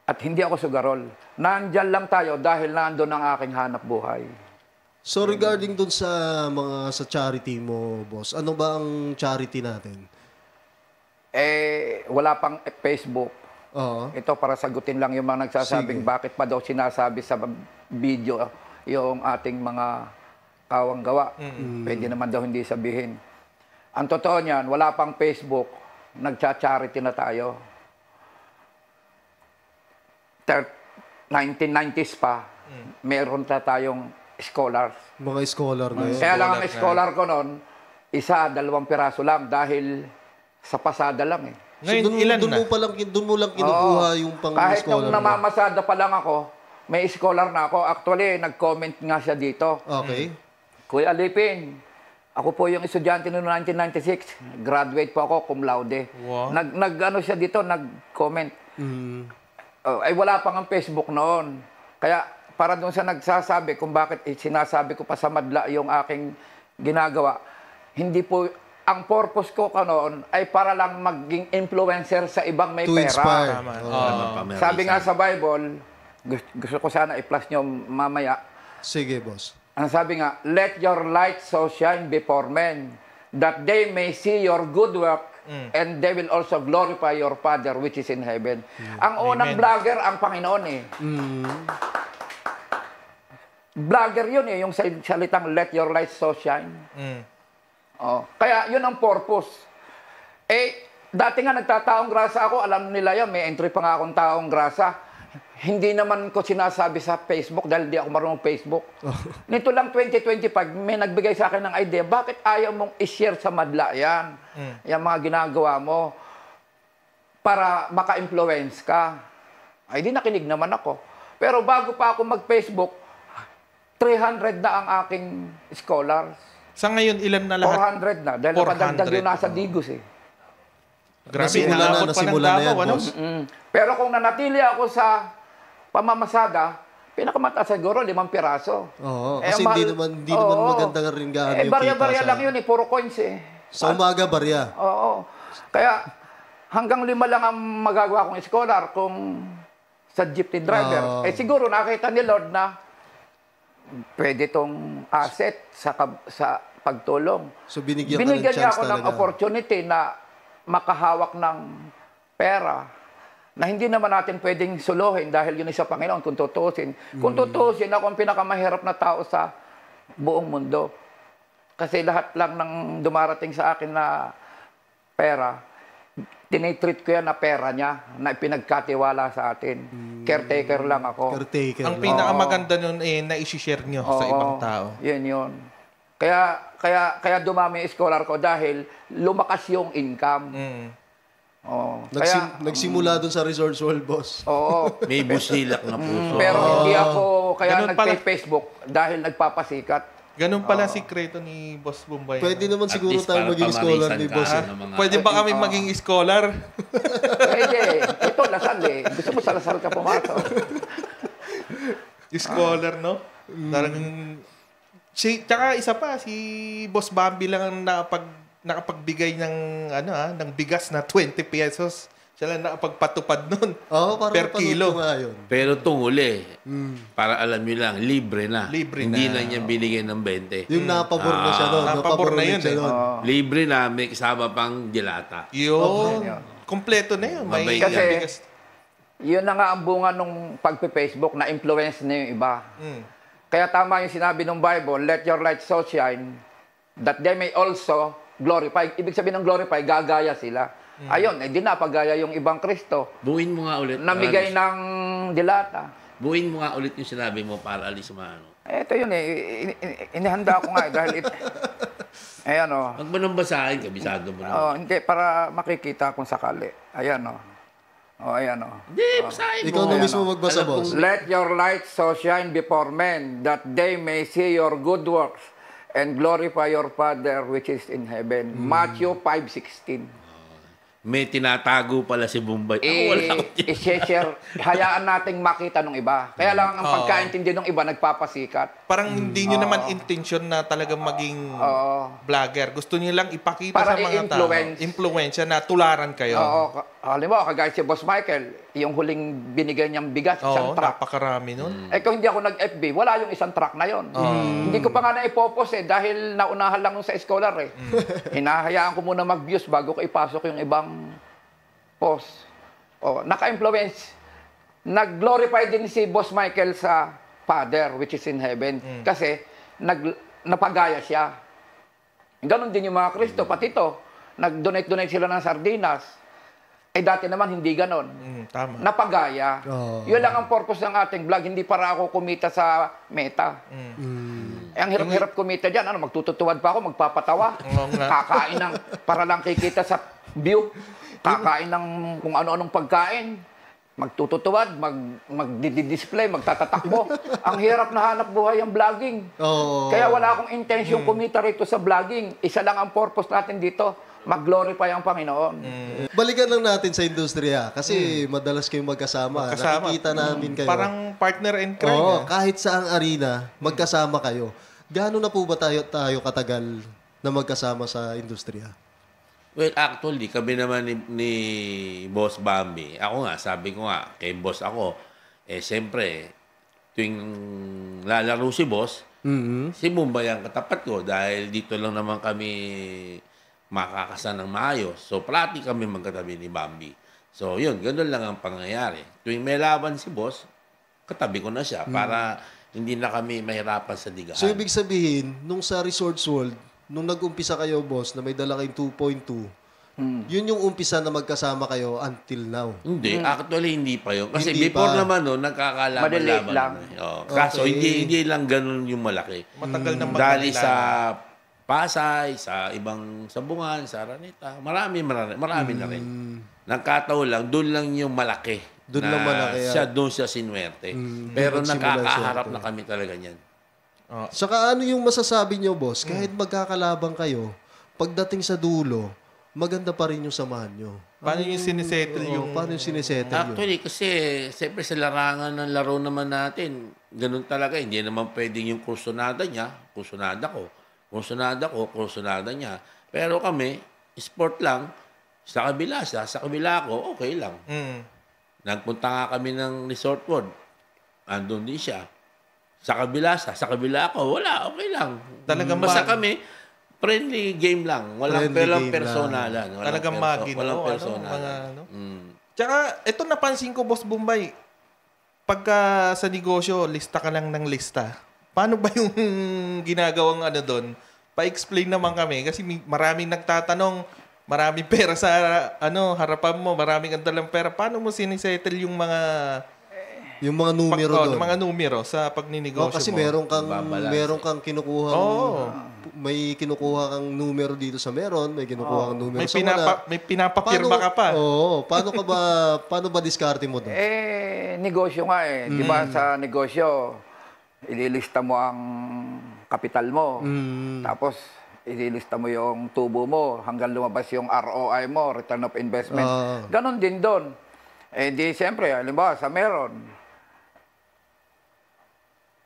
At hindi ako sugarol. Nandyan lang tayo dahil nandun ang aking hanap buhay. So regarding dun sa charity mo, boss, ano ba ang charity natin? Wala pang Facebook. Oo. Ito para sagutin lang yung mga nagsasabing bakit pa daw sinasabi sa video yung ating mga kawang gawa. Pwede naman daw hindi sabihin. Ang totoo niyan, wala pang Facebook, nagcha-charity na tayo. 1990s pa, meron tayong scholars. Mga scholar na yun. Kaya lang ang scholar ko noon, 1, 2 piraso lang dahil sa pasada lang eh. Ngayon, So, ilan doon na? doon mo lang kinukuha yung Kahit pang-scholar nung mo. namamasada pa lang ako, may scholar na ako. Actually, nag-comment nga siya dito. Okay. Kuya Alipin, ako po yung estudyante noong 1996. Graduate po ako, cum laude. Wow. Nag-ano siya dito, nag-comment. Mm. Ay wala pang ang Facebook noon. Kaya para doon sa nagsasabi kung bakit sinasabi ko pa sa madla yung aking ginagawa, hindi po, ang purpose ko noon ay para lang maging influencer sa ibang may To pera. inspire. Tama. Sabi nga sa Bible, gusto ko sana i-plus nyo mamaya, Sige, boss. ang sabi nga, let your light so shine before men, that they may see your good work, and they will also glorify your Father which is in heaven. Ang unang vlogger, ang Panginoon eh. Vlogger yun eh, yung salitang let your light so shine. Oh, kaya yun ang purpose. Eh, dati nga nagtataong grasa ako, alam nila yan, may entry pa nga akong taong grasa. Hindi naman ko sinasabi sa Facebook dahil di ako marunong Facebook. Nito lang 2025, may nagbigay sa akin ng idea, bakit ayaw mong i-share sa madla yan? Yung mga ginagawa mo para maka-influence ka. Ay, di nakinig naman ako. Pero bago pa ako mag-Facebook, 300 na ang aking scholars. Sa ngayon, ilan na lahat? 400 na. Dahil 400. napadagdag yun nasa Digos eh. Grabe, Nasimula na, inaabot pa ng nasimula na yan, Davao, ano? boss. Pero kung nanatili ako sa pamamasada, pinakamataas siguro 5 piraso. Oo, Eh, kasi ang hindi mahal- naman Oo. maganda nga rin gaano yung barya-barya kita lang yun eh, puro coins eh. Sa umaga, barya. Oo. Kaya hanggang 5 lang ang magagawa kong scholar kung sa jeepney driver. Eh siguro nakita ni Lord na pwede tong asset sa pagtulong. So binigyan ka ng Binigyan niya chance ako ng talaga. opportunity na makahawak ng pera na hindi naman natin pwedeng suluhin dahil yun sa Panginoon kung tutusin. Kung tutusin, ako ang pinakamahirap na tao sa buong mundo. Kasi lahat lang ng dumarating sa akin na pera, tinitreat ko yan na pera niya na ipinagkatiwala sa atin. Caretaker lang ako. Caretaker. Ang pinakamaganda nun eh, na-share nyo sa Oo, ibang tao. Yun. Kaya dumami yung scholar ko dahil lumakas yung income. Oo. Nagsimula dun sa Resort World, boss. Oo. May busilak na puso. Pero hindi ako kaya Ganun pala. nagpe-Facebook dahil nagpapasikat. Ganun pala sikreto ni Boss Bombay. Pwede naman At siguro least tayo para maging scholar pamarisan ni ka boss. ng mga- Pwede ba kami maging scholar? Pwede. Ito, Lasal eh. Gusto mo sa Lasal ka pumasok. Scholar, no? Talagang... Tsaka isa pa, si Boss Bambi lang ang nakapagbigay ng, ng bigas na 20 pesos. Siya lang nakapagpatupad nun. Oo, parang per kilo. nga yun. Pero itong huli, para alam nyo lang, libre na. Libre Hindi na. na niya binigyan ng 20. Yung napabor na siya doon. Napabor na yun siya eh. doon. Libre na, may kasama pang dilata. Yun. Kompleto na yun. May Mabait Kasi- yan. bigas. Yun na nga ang bunga nung pagpe-Facebook na influence na yung iba. Kaya tama yung sinabi ng Bible, let your light so shine that they may also glorify. Ibig sabihin ng glorify, gagaya sila. Ayun, di napagaya yung ibang Kristo. Buuin mo nga ulit. Namigay ng dilata. Buuin mo nga ulit yung sinabi mo para alis maano. Ito yun eh. Inihanda ko nga eh. Dahil ayan o. Huwag mo nang basahin, kabisado mo na. Oh, hindi, para makikita kung sakali. Ayan o. Oh, ayan o. Hindi, basahin mo. Ikaw na mismo magbasa, Alam boss. Let your light so shine before men that they may see your good works and glorify your Father which is in heaven. Matthew 5:16. May tinatago pala si Bombay. Ako wala ko dyan. I-share, hayaan nating makita ng iba. Kaya lang ang pagkaintindi ng iba nagpapasikat. Parang hindi nyo naman intention na talagang maging vlogger. Gusto nyo lang ipakita Para sa mga tao. i-influence. Influensya na tularan kayo. Oo, halimbawa, kagaya si Boss Michael, yung huling binigay niyang bigas, isang Oo, truck. napakarami nun. Eh kung hindi ako nag-FB, wala yung isang truck na yon. Hindi ko pa nga na-ipopos eh, dahil naunahan lang sa scholar eh. Hinahayaan ko muna mag-views bago ko ipasok yung ibang post. Naka-influence. Nag-glorify din si Boss Michael sa Father, which is in heaven. Kasi napagaya siya. Ganon din yung mga Kristo, pati ito. Nag-donate sila ng sardinas. Eh dati naman hindi ganon. Tama. Napagaya. Yun lang ang purpose ng ating vlog. Hindi para ako kumita sa meta. Eh, ang hirap-hirap kumita dyan. Ano, magtututuwad pa ako, magpapatawa. Oo nga. Kakain ng, para lang kikita sa view. Kakain ng kung ano-anong pagkain. Magtututuwad, magdi-display, magtatatakbo. Ang hirap na hanap buhay ang vlogging. Oo. Kaya wala akong intention kumita rito sa vlogging. Isa lang ang purpose natin dito, mag-glorify ang Panginoon. Balikan lang natin sa industriya kasi madalas kayong magkasama. Magkasama. Nakikita namin kayo. Parang partner in crime. Oo, kahit saang arena, magkasama kayo. Gaano na po ba tayo katagal na magkasama sa industriya? Well, actually, kami naman ni Boss Bambi, ako nga, sabi ko nga, kay Boss ako, siyempre, tuwing lalaro si Boss, si Bombay ang katapat ko dahil dito lang naman kami makakasan ng maayos. So, parati kami magkatabi ni Bambi. So, yun, ganun lang ang pangyayari. Tuwing may laban si Boss, katabi ko na siya para hindi na kami mahirapan sa digahan. So, ibig sabihin, nung sa Resorts World, nung nag-umpisa kayo, boss, na may dala kayong 2.2, yun yung umpisa na magkasama kayo until now. Hindi, actually hindi pa yun. Kasi Hindi before pa. naman no, nagkakalaban-laban. Maliliit lang. Kaso Okay. hindi lang ganun yung malaki. Matagal na Dali magkakilala. sa Pasay, sa ibang sabungan, sa Araneta, marami na rin. Nagkataon lang, doon lang yung malaki. Doon na lang malaki, Doon siya sinuwerte. Pero doon nagsimula nakakaharap yung na kami talaga niyan. Saka ano yung masasabi nyo, boss? Kahit magkakalabang kayo, pagdating sa dulo, maganda pa rin yung samahan nyo. Paano yung sinisettle yung... Paano yung sinisettle yun? Actually, kasi siyempre sa larangan ng laro naman natin, ganun talaga. Hindi naman pwedeng yung kursunada niya, kursunada ko. Kursunada ko, kursunada niya. Pero kami, sport lang, sa kabila siya, sa kabila ko, okay lang. Nagpunta nga kami ng Resort World. Andun din siya. Sa kabila siya, sa kabila ako, wala, okay lang. Talagang Basta kami, friendly game lang. Walang Friendly game personalan. Talagang magino. Walang Ano, personalan. mga ano. Tsaka, ito napansin ko, Boss Bombay, pagka sa negosyo, lista ka lang ng lista. Paano ba yung ginagawang ano doon? Pa-explain naman kami. Kasi maraming nagtatanong, maraming pera sa harapan mo, maraming ang dalang pera. Paano mo sinisettle yung mga Yung mga numero doon. mga numero sa pagninegosyo Kasi mo? meron kang kinukuha. May kinukuha kang numero dito sa meron, may kinukuha kang numero sa wala. May pinapapirma ka pa. Oo. Paano ba diskarte mo doon? Negosyo nga eh. Di ba sa negosyo, ililista mo ang kapital mo. Tapos, ililista mo yung tubo mo hanggang lumabas yung ROI mo, return of investment. Ganon din doon. Eh di, siyempre, halimbawa, sa meron,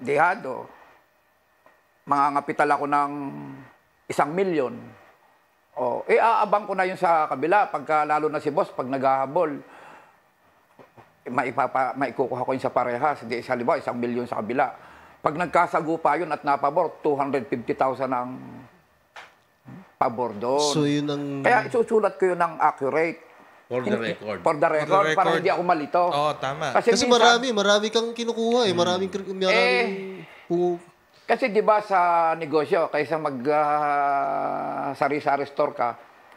dihado, mangangapital ako ng 1,000,000. O, aabang ko na yun sa kabila. Pagka lalo na si boss, pag naghahabol, maikukuha ko yun sa parehas. Hindi, halimbawa, 1,000,000 sa kabila. Pag nagkasagupa yun at napabor, 250,000 ang pabor doon. So, yun ang... Kaya isusulat ko yun ng accurate. For the record. For the record, para hindi ako malito. Oo, tama. Kasi minsan, marami kang kinukuha eh. Maraming kasi di ba sa negosyo, kaysa sari-sari store ka,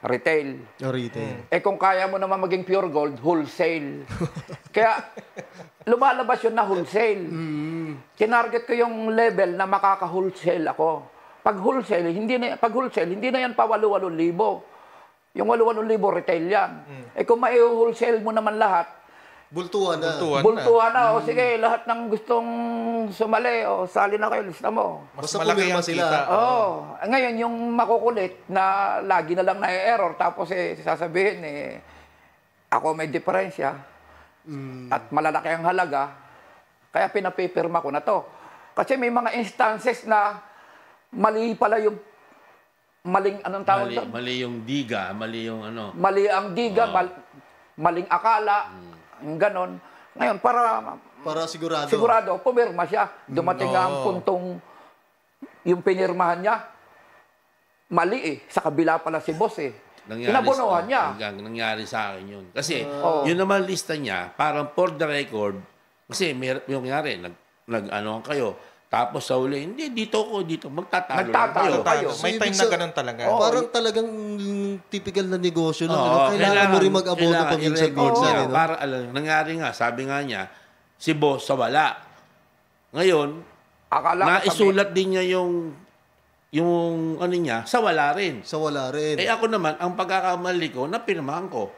retail. retail. Kung kaya mo naman maging pure gold, wholesale. Kaya lumalabas yun na wholesale. Tinarget ko yung level na makaka-wholesale ako. Pag wholesale, hindi na yan pa 8,000. Yung 8,000 retail yan. Kung mai-wholesale mo naman lahat, Bultuhan na. bultuhan na. O sige, lahat ng gustong sumali, o sali na kayo, lista mo. Mas Basta malaki pumirma ang sila. kita. Ngayon, yung makukulit na lagi na lang na-error, tapos sasabihin, ako may diferensya at malalaki ang halaga, kaya pinapipirma ko na to. Kasi may mga instances na mali pala yung maling, anong tawag doon? Mali yung diga, mali yung ano. Mali ang diga, maling akala, yung ganon. Ngayon, Para sigurado. sigurado, pumirma siya. Dumating nga ang puntong yung pinirmahan niya, mali sa kabila pala si boss Inabonohan niya. Nangyari sa akin yun. Kasi, yun naman lista niya, parang for the record, kasi yung nangyari, nag-ano kayo, tapos sa uli, hindi, dito magtatalo lang kayo. So, May time ibig na ganun talaga. Parang talagang typical na negosyo lang. Oo, Kailangan mo rin mag-abono paminsan. niya. Para, nangyari nga, sabi nga niya, si boss sa wala. Ngayon, Akala ko naisulat din niya yung ano niya, sa wala rin. Sa wala rin. Eh ako naman, ang pagkakamali ko, napirmahan ko.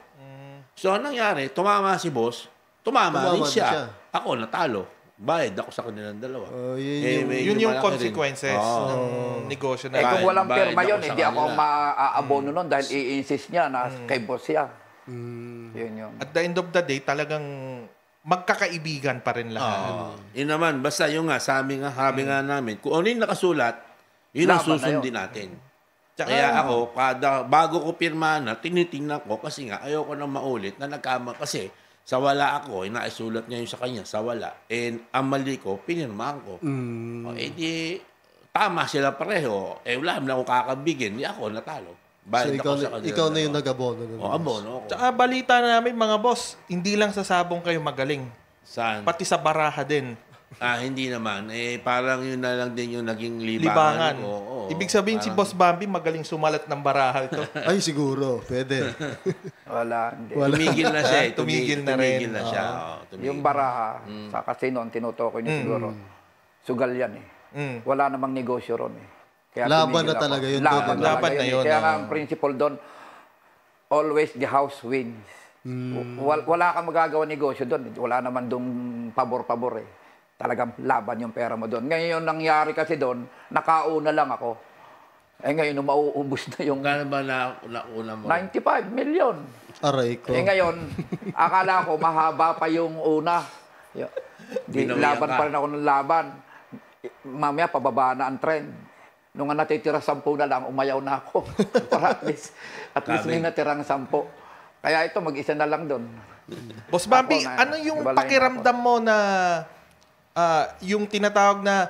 So, anong nangyari? Tumama si boss, tumama Tumama rin din siya. siya. Ako, natalo. Bayad ako sa kanilang dalawa. medyo Yun yung malaki rin. consequences ng negosyo na. kung walang bayad pirma ako yun, sa hindi ako kanila. maaabono nun dahil i-insist niya na kay boss siya. Yun yun. At the end of the day, talagang magkakaibigan pa rin lahat. Yun naman, basta yung nga, sabi nga namin, kung ano yung nakasulat, yun ang Laban na susundin yun. natin. Tsaka, Kaya ako, bago ko pirma na, tinitingnan ko kasi nga, ayoko na maulit na kasi sa wala ako, naisulat niya yung sa kanya, sa wala. And ang mali ko, pinirmahan ko. O, di, tama sila pareho. Wala na akong kakabigin, di ako natalo. So, Bayad ako sa kanila. ikaw na yung nag-abono. nun. Abono ako. tsaka balita na namin mga boss, hindi lang sa sabong kayo magaling. Saan? Pati sa baraha din. Hindi naman. Parang yun na lang din yung naging libangan. Libangan. Oo. Ibig sabihin si Boss Bambi magaling sumalat ng baraha ito. Ay, siguro. Pwede. Wala, hindi. Tumigil na siya. Tumigil na rin. Tumigil na siya. Tumigil. Yung baraha, sa casino, ang tinutukoy niya siguro, sugal yan eh. Wala namang negosyo ron eh. Kaya Laban tumigil na ako. talaga yun Laban, doon, talaga laban na yun. yun, Kaya nga ang principle doon, always the house wins. Wala kang magagawa negosyo doon. Wala naman doon pabor-pabor eh. Talagang laban yung pera mo doon. Ngayon, nangyari kasi doon, nakauna lang ako. Ngayon, mauubos na yung Kano ba nauna mo? 95 million. Aray ko. Ngayon, akala ko mahaba pa yung una. Binawian Laban ka. pa rin ako ng laban. Mamaya, pababa na ang trend. Nung natitira 10 na lang, umayaw na ako. Para at least may natirang 10. Kaya ito, mag-isa na lang doon. Boss Bambi, Ako na- ano yung wala pakiramdam mo na yung tinatawag na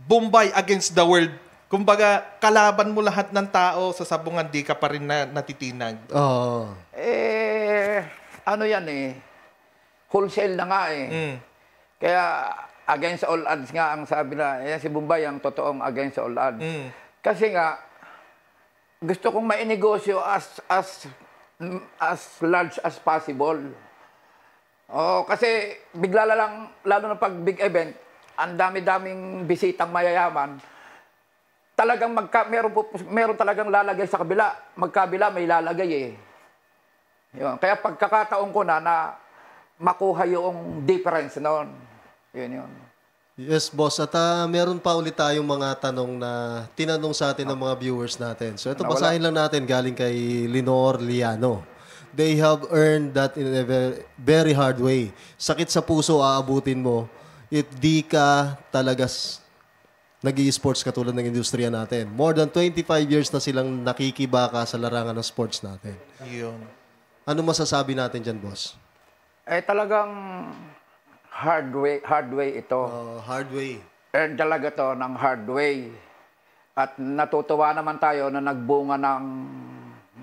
Bombay against the world? Kumbaga, kalaban mo lahat ng tao sa sabungan, di ka pa rin natitinag. Oo. Ano yan eh, wholesale na nga eh. Kaya against all odds nga ang sabi na, si Bombay ang totoong against all odds. Kasi nga, gusto kong mainegosyo as large as possible. Kasi bigla lang, lalo na pag big event, ang dami-daming bisitang mayayaman, talagang meron talagang lalagay sa kabila. Magkabila may lalagay eh. Yun. Kaya pagkakataon ko na makuha yung difference noon. Yun. Yes, boss. At meron pa ulit tayong mga tanong na tinanong sa atin ng mga viewers natin. So ito, basahin lang natin galing kay Lenore Liano. They have earned that in a very hard way. Sakit sa puso aabutin mo if di ka talaga nag-i-sports katulad ng industriya natin. More than 25 years na silang nakikibaka sa larangan ng sports natin. Yun. Ano masasabi natin dyan, boss? Talagang hard way ito. Hard way. Earn talaga to ng hard way. At natutuwa naman tayo na nagbunga ng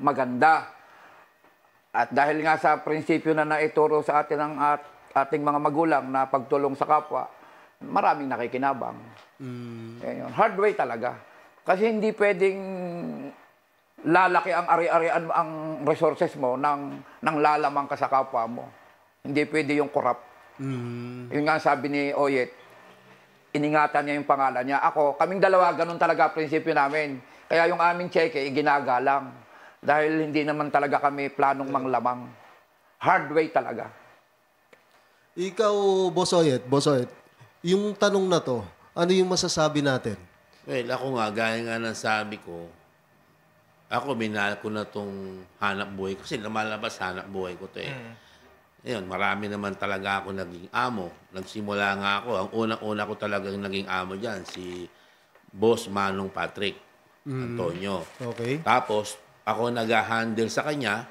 maganda. At dahil nga sa prinsipyo na naituro sa atin ng ating mga magulang na pagtulong sa kapwa, maraming nakikinabang. Yun. Hard way talaga. Kasi hindi pwedeng lalaki ang ari-arian ang resources mo nang lalamang ka sa kapwa mo. Hindi pwede yung corrupt. Yun nga sabi ni Oyet, iningatan niya yung pangalan niya. Kaming dalawa, ganun talaga prinsipyo namin. Kaya yung aming cheque, ginagalang. Dahil hindi naman talaga kami planong manglamang. Hard way talaga. Ikaw, Boss Oyet, yung tanong na to, ano yung masasabi natin? Well, ako nga, gaya nga ng sabi ko, ako, minahal ko na tong hanap buhay ko. Kasi lumalabas hanap buhay ko to eh. Ayun, marami naman talaga ako naging amo. Nagsimula nga ako. Ang unang-una ko talagang naging amo dyan, si Boss Manong Patrick Antonio. Okay. Tapos, ako nag-handle sa kanya.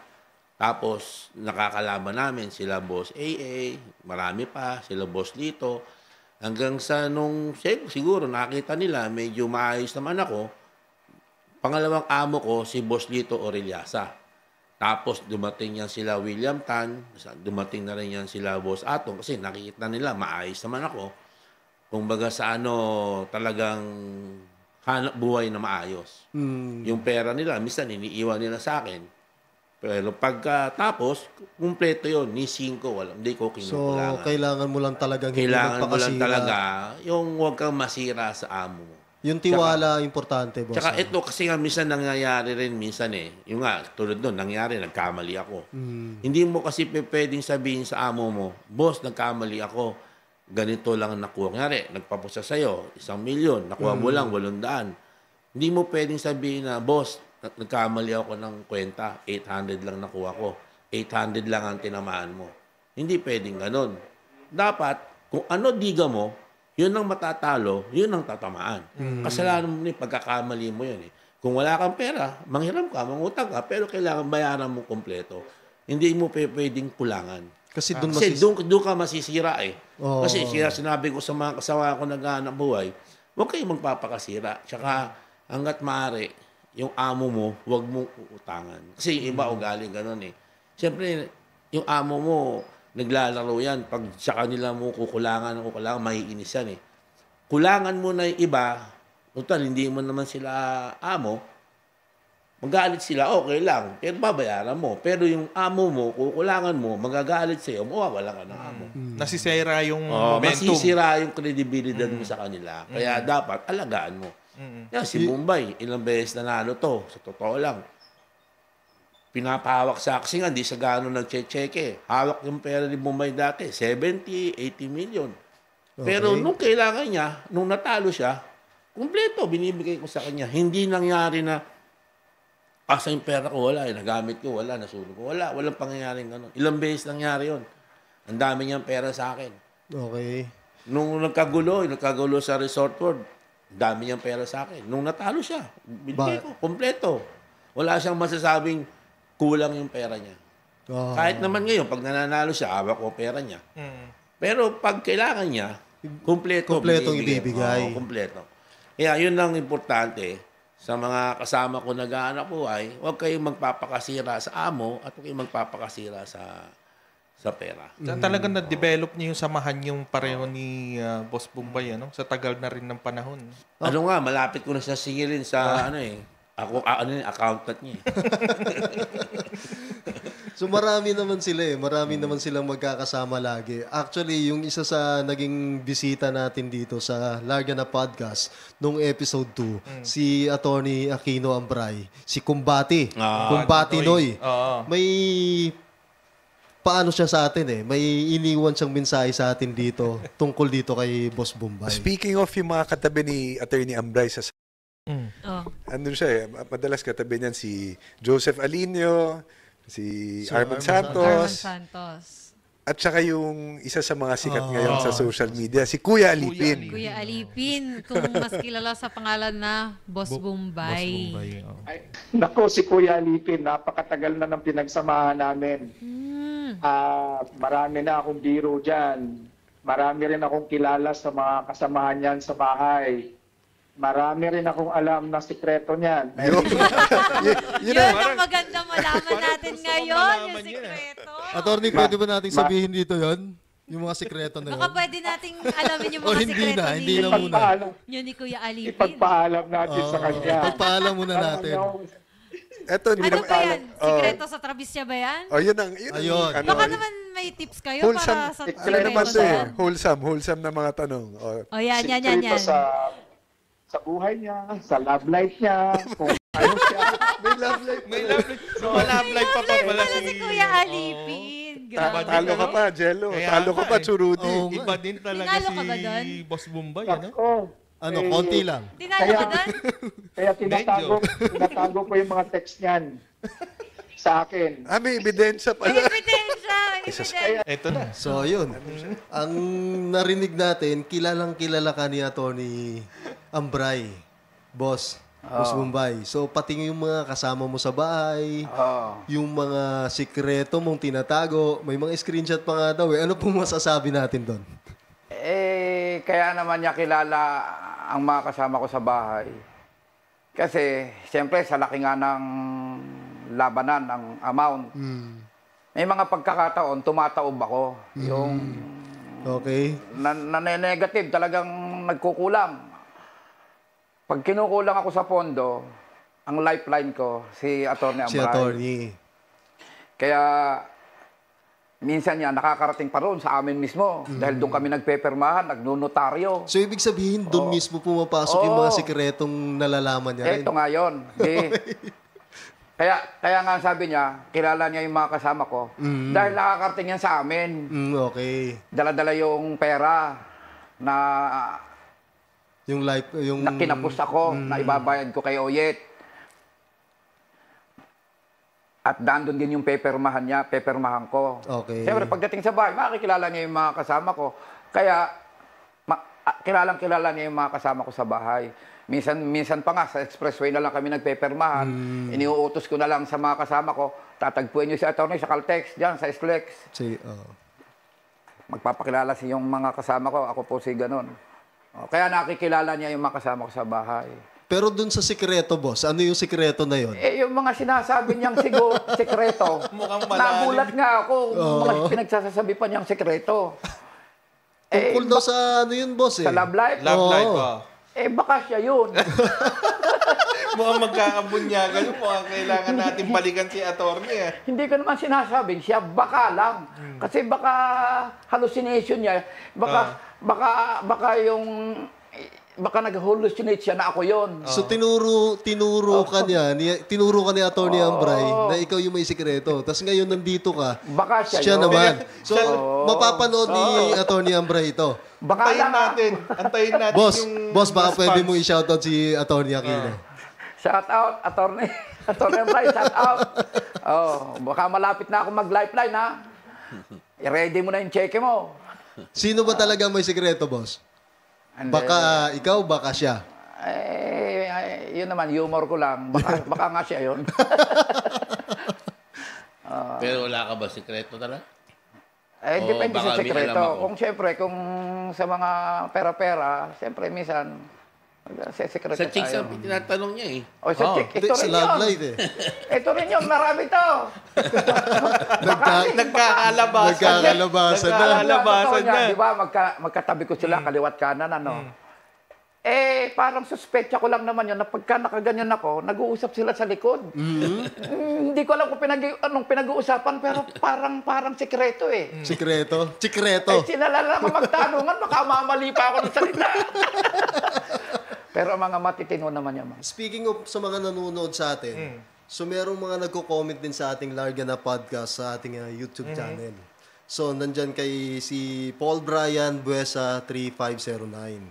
Tapos, nakakalaban namin sila Boss AA, marami pa, sila Boss Lito. Hanggang sa nung, siguro nakita nila, medyo maayos naman ako. Pangalawang amo ko, si Boss Lito Orellasa. Tapos, dumating yan sila William Tan, dumating na rin yan sila Boss Atong, kasi nakikita nila, maayos naman ako. Kumbaga sa talagang hanap buhay na maayos. Yung pera nila, minsan iniiwan nila sa akin. Pero pagkatapos, kumpleto yun. Ni 5, hindi ko So, kinukulangan. kailangan mo lang talagang hindi Kailangan mo lang magpakasira. talaga yung huwag kang masira sa amo mo. Yung tiwala, importante, boss. Tsaka ito, kasi nga minsan nangyayari rin, minsan yung nga, tulad doon, nangyari, nagkamali ako. Hindi mo kasi pwedeng sabihin sa amo mo, boss, nagkamali ako, ganito lang ang nakuha. Ngari, nagpapusa sa'yo, 1,000,000, nakuha mo lang, 800. Hindi mo pwedeng sabihin na, boss, nagkamali ako ng kwenta, 800 lang nakuha ko, 800 lang ang tinamaan mo. Hindi pwedeng ganun. Dapat, kung ano diga mo, yun ang matatalo, yun ang tatamaan. Kasalanan mo pagkakamali mo yun. Kung wala kang pera, manghiram ka, mangutang ka, pero kailangan bayaran mo kompleto. Hindi mo pwedeng kulangan. Kasi doon Kasi doon ka masisira Oo. Kasi sinabi ko sa mga kasama ko naghahanap buhay, huwag kayong magpapakasira. Tsaka hanggat maaari, yung amo mo, huwag mong uutangan. Kasi yung iba ugali ganun Siyempre, yung amo mo, naglalaro yan. Pag sa kanila mo kukulangan, maiinis yan Kulangan mo na yung iba, total, hindi mo naman sila amo, magalit sila, okay lang, pero babayaran mo. Pero yung amo mo, kukulangan mo, magagalit sa'yo, mawawala ka ng amo. Nasisira yung momentum. Masisira yung credibility mo sa kanila. Kaya dapat, alagaan mo. Yan, si Bombay, ilang beses nanalo to. Sa totoo lang. Pinapahawak sa kasi nga, di sa gano'n nagche-check Hawak yung pera ni Bombay dati, 70, 80 million. Pero nung kailangan niya, nung natalo siya, kumpleto, binibigay ko sa kanya. Hindi nangyari na, asa yung pera ko, wala. Nagamit ko, wala. Nasunog ko, wala. Walang pangyayaring gano'n. Ilang beses nangyari yun. Ang dami niyang pera sa akin. Okay. Nung nagkagulo sa Resort World, dami niyang pera sa akin. Nung natalo siya, binigay ko, kompleto. Wala siyang masasabing kulang yung pera niya. Kahit naman ngayon, pag nananalo siya, hawak ko pera niya. Pero pag kailangan niya, Kompletong ibibigay. Kompleto. Kaya yun ang importante sa mga kasama ko nag-aanak buhay, huwag kayong magpapakasira sa amo at huwag kayong magpapakasira sa pera. Talagang na-develop niyo yung samahan yung pareho ni Boss Bombay, sa tagal na rin ng panahon. Ano nga, malapit ko na siya singilin sa ako accountant niya. So marami naman sila Marami naman silang magkakasama lagi. Actually, yung isa sa naging bisita natin dito sa Larga na Podcast nung episode 2, si Attorney Aquino Ambray, si Kumbati. Kumbati Noy. May paano siya sa atin May iniwan siyang mensahe sa atin dito tungkol dito kay Boss Bombay. Speaking of yung mga katabi ni Attorney Ambray sa andun siya madalas katabi niyan si Joseph Alinio, si Arman Santos, at saka yung isa sa mga sikat ngayon sa social media, si Kuya Alipin. Kuya Alipin, kung mas kilala sa pangalan na Boss Bombay. Ay, nako, si Kuya Alipin, napakatagal na ng pinagsamahan namin. Marami na akong biro dyan. Marami rin akong kilala sa mga kasamahan niyan sa bahay. Marami rin akong alam na sikreto niyan. Yun ang maganda malaman natin ngayon, yung sikreto. Attorney, pwede ba nating sabihin dito yon? Yung mga sikreto na yun? Baka pwede nating alamin yung mga hindi sikreto na, hindi na muna. yun ni Kuya Alipin. Ipagpaalam natin sa kanya. Pagpaalam muna natin. Eto, hindi Ano naman, ba yan? Sikreto sa Trabisya ba yan? yun ang, Ayun. Baka naman may tips kayo para sa ano naman sikreto wholesome na mga tanong. yan. Sikreto sa buhay niya, sa love life niya, kung ano siya. May love life. May love life. So, love life pa pala si Kuya Alipin. Grabe. Talo ka pa, Jello. Kaya Talo ka pa, Churudi. Iba din talaga Tinalo ka ba doon? si Boss Bombay, Konti lang. Tinalo ka doon? Kaya tinatago ko yung mga text niyan sa akin. May ebidensya May pala. ebidensya. Ito na. So, yun. Ang narinig natin, kilala ka ni Attorney Ambray, Boss Bombay. So, pati yung mga kasama mo sa bahay, yung mga sikreto mong tinatago, may mga screenshot pa nga daw Ano pong masasabi natin doon? Kaya naman niya kilala ang mga kasama ko sa bahay. Kasi, siyempre, sa laki nga ng labanan, ng amount, may mga pagkakataon, tumataob ako. Yung Okay. negative, talagang nagkukulang. Pag kinukulang ako sa pondo, ang lifeline ko, si Atty. Ambray. Si Attorney. Kaya minsan yan, nakakarating pa roon sa amin mismo. Dahil doon kami nagpepermahan, nagnonotaryo. So, ibig sabihin, doon mismo pumapasok yung mga sikretong nalalaman niya rin. Ito nga yun. Kaya nga sabi niya, kilala niya yung mga kasama ko. Dahil nakakarating yan sa amin. Okay. Dala-dala yung pera na Yung life, yung... na kinapos ako, na ibabayad ko kay Oyet. At nandun din yung pepermahan ko. Okay. Siyempre, pagdating sa bahay, makikilala niya yung mga kasama ko. Kaya, kilalang-kilala niya yung mga kasama ko sa bahay. Minsan pa nga, sa expressway na lang kami nagpepermahan. Iniuutos ko na lang sa mga kasama ko, tatagpuin niyo si attorney sa Caltex, dyan, sa SLEX. Magpapakilala siya yung mga kasama ko, ako po si ganon. Kaya nakikilala niya yung mga kasama ko sa bahay. Pero dun sa sikreto, boss, ano yung sikreto na yun? Yung mga sinasabi niyang sikreto, Mukhang malalim. nagulat nga ako, mga pinagsasabi pa niyang sikreto. Tungkol daw sa ano yun, boss eh? Sa love life? Love life, Baka siya yun. Mukhang magkakabunyagan. Mukhang kailangan natin balikan si attorney. Hindi ko naman sinasabing siya, baka lang. Kasi baka hallucination niya, baka yung... Baka nag-hallucinate siya na ako yon. So tinuro ka ni Attorney Ambray na ikaw yung may sikreto. Tapos ngayon nandito ka. Baka Siya siya yun. naman. So mapapanood ni Attorney Ambray ito. Baka Antayin natin Boss, baka response. pwede mo i-shoutout si Attorney Aquino. Shout out, attorney. Attorney Bray, shout out. Baka malapit na ako mag-lifeline, ha? I-ready mo na yung cheque mo. Sino ba talagang may sikreto, boss? And Baka ikaw, baka siya. Yun naman, humor ko lang. Baka nga siya yun. Pero wala ka ba sikreto talaga? Depende baka sa may sikreto. alam ako. Kung sa mga pera-pera, siyempre minsan, sikreto Sa chicks tayo. ang tinatanong niya eh. O sa chick, ito Sa rin love yun. life eh. Ito rin yun, marami to. Nagkakalabasan na. Nagkakalabasan na. Di ba, magkatabi ko sila, kaliwat kanan, ano. Parang suspecha ko lang naman yun na pagka nakaganyan ako, nag-uusap sila sa likod. Hindi ko alam kung anong pinag-uusapan, pero parang sikreto eh. Sikreto? Sila lang magtanungan, baka mamali pa ako ng salita. Pero mga matitino naman yan. Speaking of sa mga nanonood sa atin, so merong mga nagko-comment din sa ating Larga na podcast sa ating YouTube channel. So nandyan kay si Paul Brian Buesa 3509.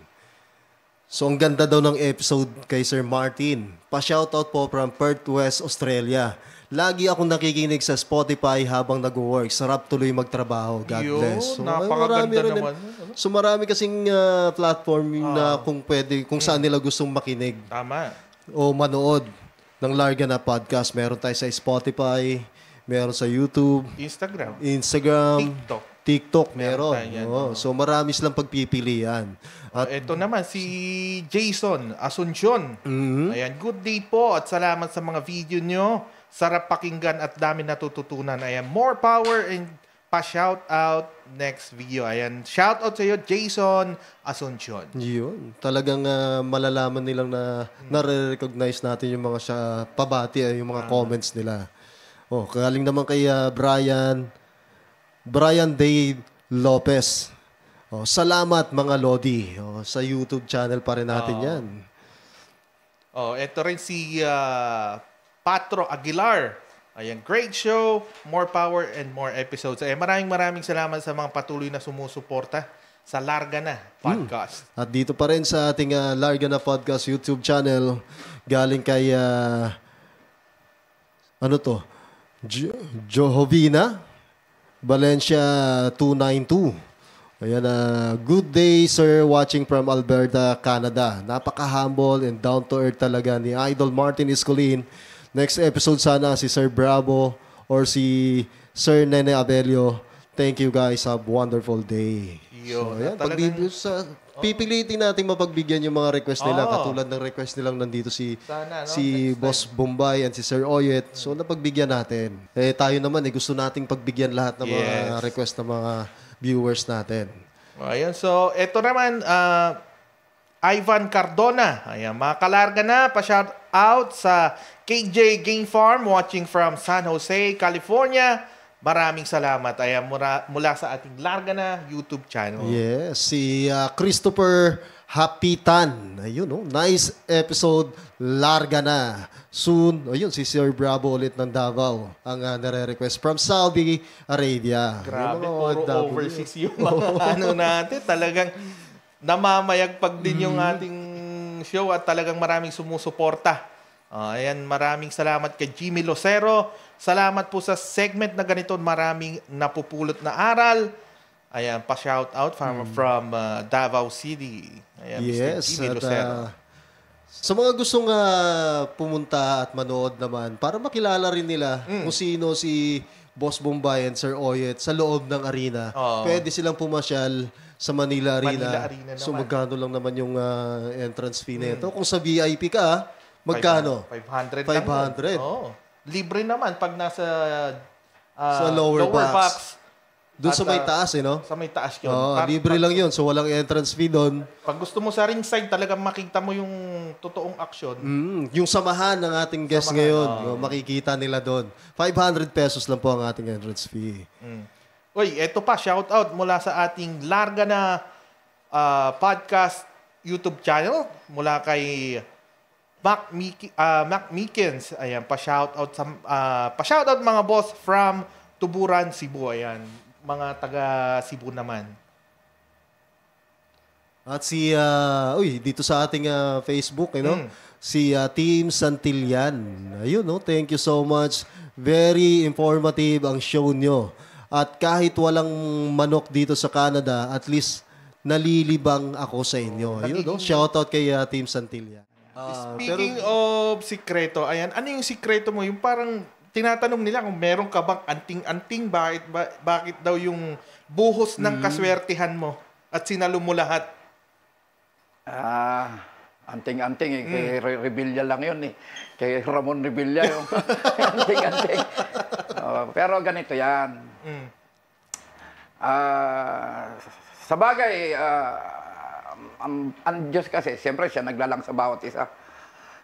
So ang ganda daw ng episode kay Sir Martin. Pa-shoutout po from Perth, West Australia. Lagi akong nakikinig sa Spotify habang nag-work. Sarap tuloy magtrabaho. God bless. So, napakaganda naman. So marami kasing platform na kung saan nila gustong makinig Tama. o manood ng Larga na podcast. Meron tayo sa Spotify, meron sa YouTube, Instagram, TikTok meron. So marami silang pagpipilian. At ito naman si Jason Asuncion. Ayan, good day po at salamat sa mga video nyo. Sarap pakinggan at dami natututunan. Ayan, more power and pa-shout out next video. Ayan, shout out sa iyo Jason Asuncion. Yun. Talagang malalaman nilang na nare-recognize natin yung mga pabati, yung mga comments nila. Galing naman kay Brian Day Lopez. Salamat mga Lodi. Sa YouTube channel pa rin natin yan. Ito rin si Patro Aguilar. Ayan, great show, more power and more episodes. Maraming salamat sa mga patuloy na sumusuporta sa Larga na Podcast. At dito pa rin sa ating Larga na Podcast YouTube channel, galing kay Johovina Valencia 292. Ayan, good day, sir, watching from Alberta, Canada. Napaka-humble and down-to-earth talaga ni Idol Martin Iscolin. Next episode sana si Sir Bravo or si Sir Nene Abelio. Thank you guys. Have a wonderful day. So, ayan, pipilitin natin mapagbigyan yung mga request nila. Katulad ng request nilang nandito si Boss Bombay and si Sir Oyet. So, napagbigyan natin. Tayo naman, gusto nating pagbigyan lahat ng mga request ng mga viewers natin. Ayan, so ito naman, Ivan Cardona. Ayan, mga kalarga na, pa-shout out sa KJ Game Farm watching from San Jose, California. Maraming salamat. Ayan, mula sa ating Larga Na YouTube channel. Yes, si Christopher Hapitan. Ayun, oh, nice episode. Larga na. Soon, ayun, si Sir Bravo ulit ng Davao ang nare-request from Saudi Arabia. Grabe, Yung puro OFW. overseas yung mga ano natin. Talagang namamayagpag din yung ating show at talagang maraming sumusuporta. Ayan, maraming salamat kay Jimmy Lucero. Salamat po sa segment na ganito. Maraming napupulot na aral. Ayan, pa-shout out from Davao City. Ayan, Yes, Mr. Jimmy at Lucero. sa mga gustong pumunta at manood naman, para makilala rin nila kung sino si Boss Bombay and Sir Oyet sa loob ng arena. Oo. Pwede silang pumasyal sa Manila Arena. Manila Arena So naman. magkano lang naman yung entrance fee nito? Kung sa VIP ka, magkano? 500 lang. 500. Oo. Libre naman pag nasa Sa lower box. Doon sa At, may taas, no? Sa may taas yun. Oo, libre lang yun. So walang entrance fee doon. Pag gusto mo sa ringside, talagang makita mo yung totoong aksyon. Yung samahan ng ating guest ngayon, makikita nila doon. 500 pesos lang po ang ating entrance fee. Uy, eto pa, shout out mula sa ating Larga Na podcast YouTube channel mula kay Mac Meekins. Ayan, pa-shout out mga boss from Tuburan, Cebu. Ayan, mga taga Cebu naman. At si, dito sa ating Facebook, si Team Santillan. Ayun, no? Thank you so much. Very informative ang show nyo. At kahit walang manok dito sa Canada, at least nalilibang ako sa inyo. Ayun, no? Shout out kay Team Santillan. Speaking of sikreto, ayan, ano yung sikreto mo? Yung parang tinatanong nila kung meron ka bang anting-anting, bakit daw yung buhos ng kaswertihan mo at sinalo mo lahat? Anting-anting kay Revilla lang yun eh. Kay Ramon Revilla yung anting-anting. Pero ganito yan. Sa bagay, ang Diyos kasi, siyempre siya naglalang sa bawat isa.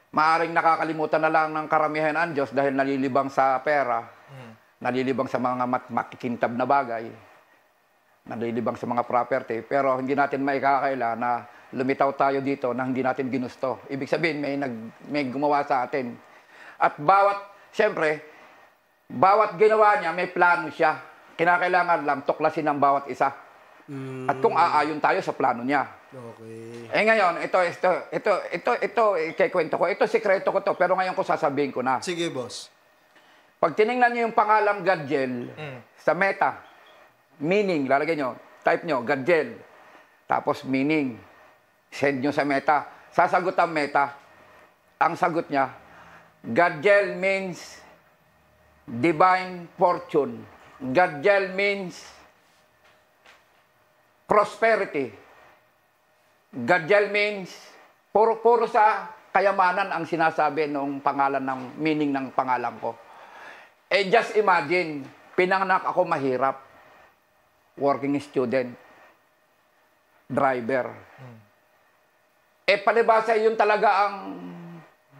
Maaring nakakalimutan na lang ng karamihan ang Diyos dahil nalilibang sa pera, nalilibang sa mga makikintab na bagay, nalilibang sa mga property, pero hindi natin maikakaila na lumitaw tayo dito na hindi natin ginusto. Ibig sabihin, may gumawa sa atin. At siyempre, bawat ginawa niya, may plano siya. Kinakailangan lang tuklasin ng bawat isa. At kung aayon tayo sa plano niya. Okay. Ngayon, ito, ikikwento ko. Ito, sikreto ko to, pero ngayon ko sasabihin ko na. Sige, boss. Pag tinignan niyo yung pangalang Gadgel sa Meta, meaning, lalagay nyo, type nyo, Gadgel, tapos meaning, send nyo sa Meta. Sasagot ang Meta. Ang sagot niya, Gadgel means divine fortune. Gadgel means prosperity. Gadgel means puro sa kayamanan ang sinasabi ng pangalan ng meaning ng pangalan ko. Just imagine, pinanganak ako mahirap. Working student. Driver. Palibasa yun talaga ang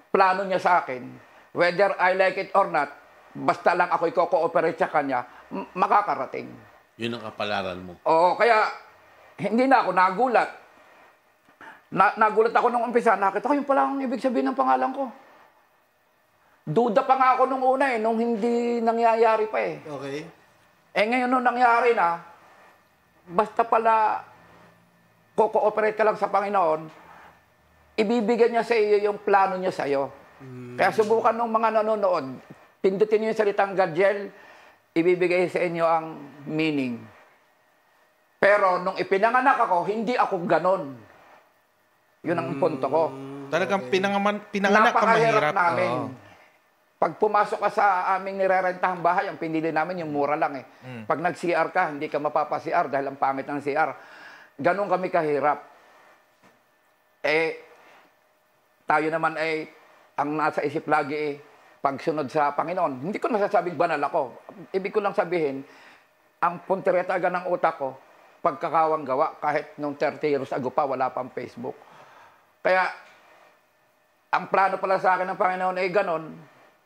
plano niya sa akin. Whether I like it or not, basta lang ako i-cooperate sa kanya, makakarating. Yun ang kapalaran mo. Oo, kaya hindi na ako nagulat. Nagulat ako nung umpisa, nakita ko yung pala ang ibig sabihin ng pangalan ko. Duda pa nga ako nung una nung hindi nangyayari pa eh. Okay. Ngayon nung nangyari na, basta pala ko-cooperate ka lang sa Panginoon, ibibigay niya sa iyo yung plano niya sa iyo. Kaya subukan ng mga nanonood, pindutin niyo yung salitang Gadgel, ibibigay sa inyo ang meaning. Pero nung ipinanganak ako, hindi ako ganon. Yun ang punto ko. Talagang pinanganak ka mahirap. Namin. Pag pumasok ka sa aming nirerentahang bahay, ang pinili namin yung mura lang eh. Pag nag-CR ka, hindi ka mapapa-CR dahil ang pangit ng CR. Ganon kami kahirap. Tayo naman ang nasa isip lagi pagsunod sa Panginoon. Hindi ko nasasabing banal ako. Ibig ko lang sabihin, ang puntiretaga ng utak ko, pagkakawang gawa, kahit nung 30 years ago pa, wala pang Facebook. Kaya, ang plano pala sa akin ng Panginoon ay ganon,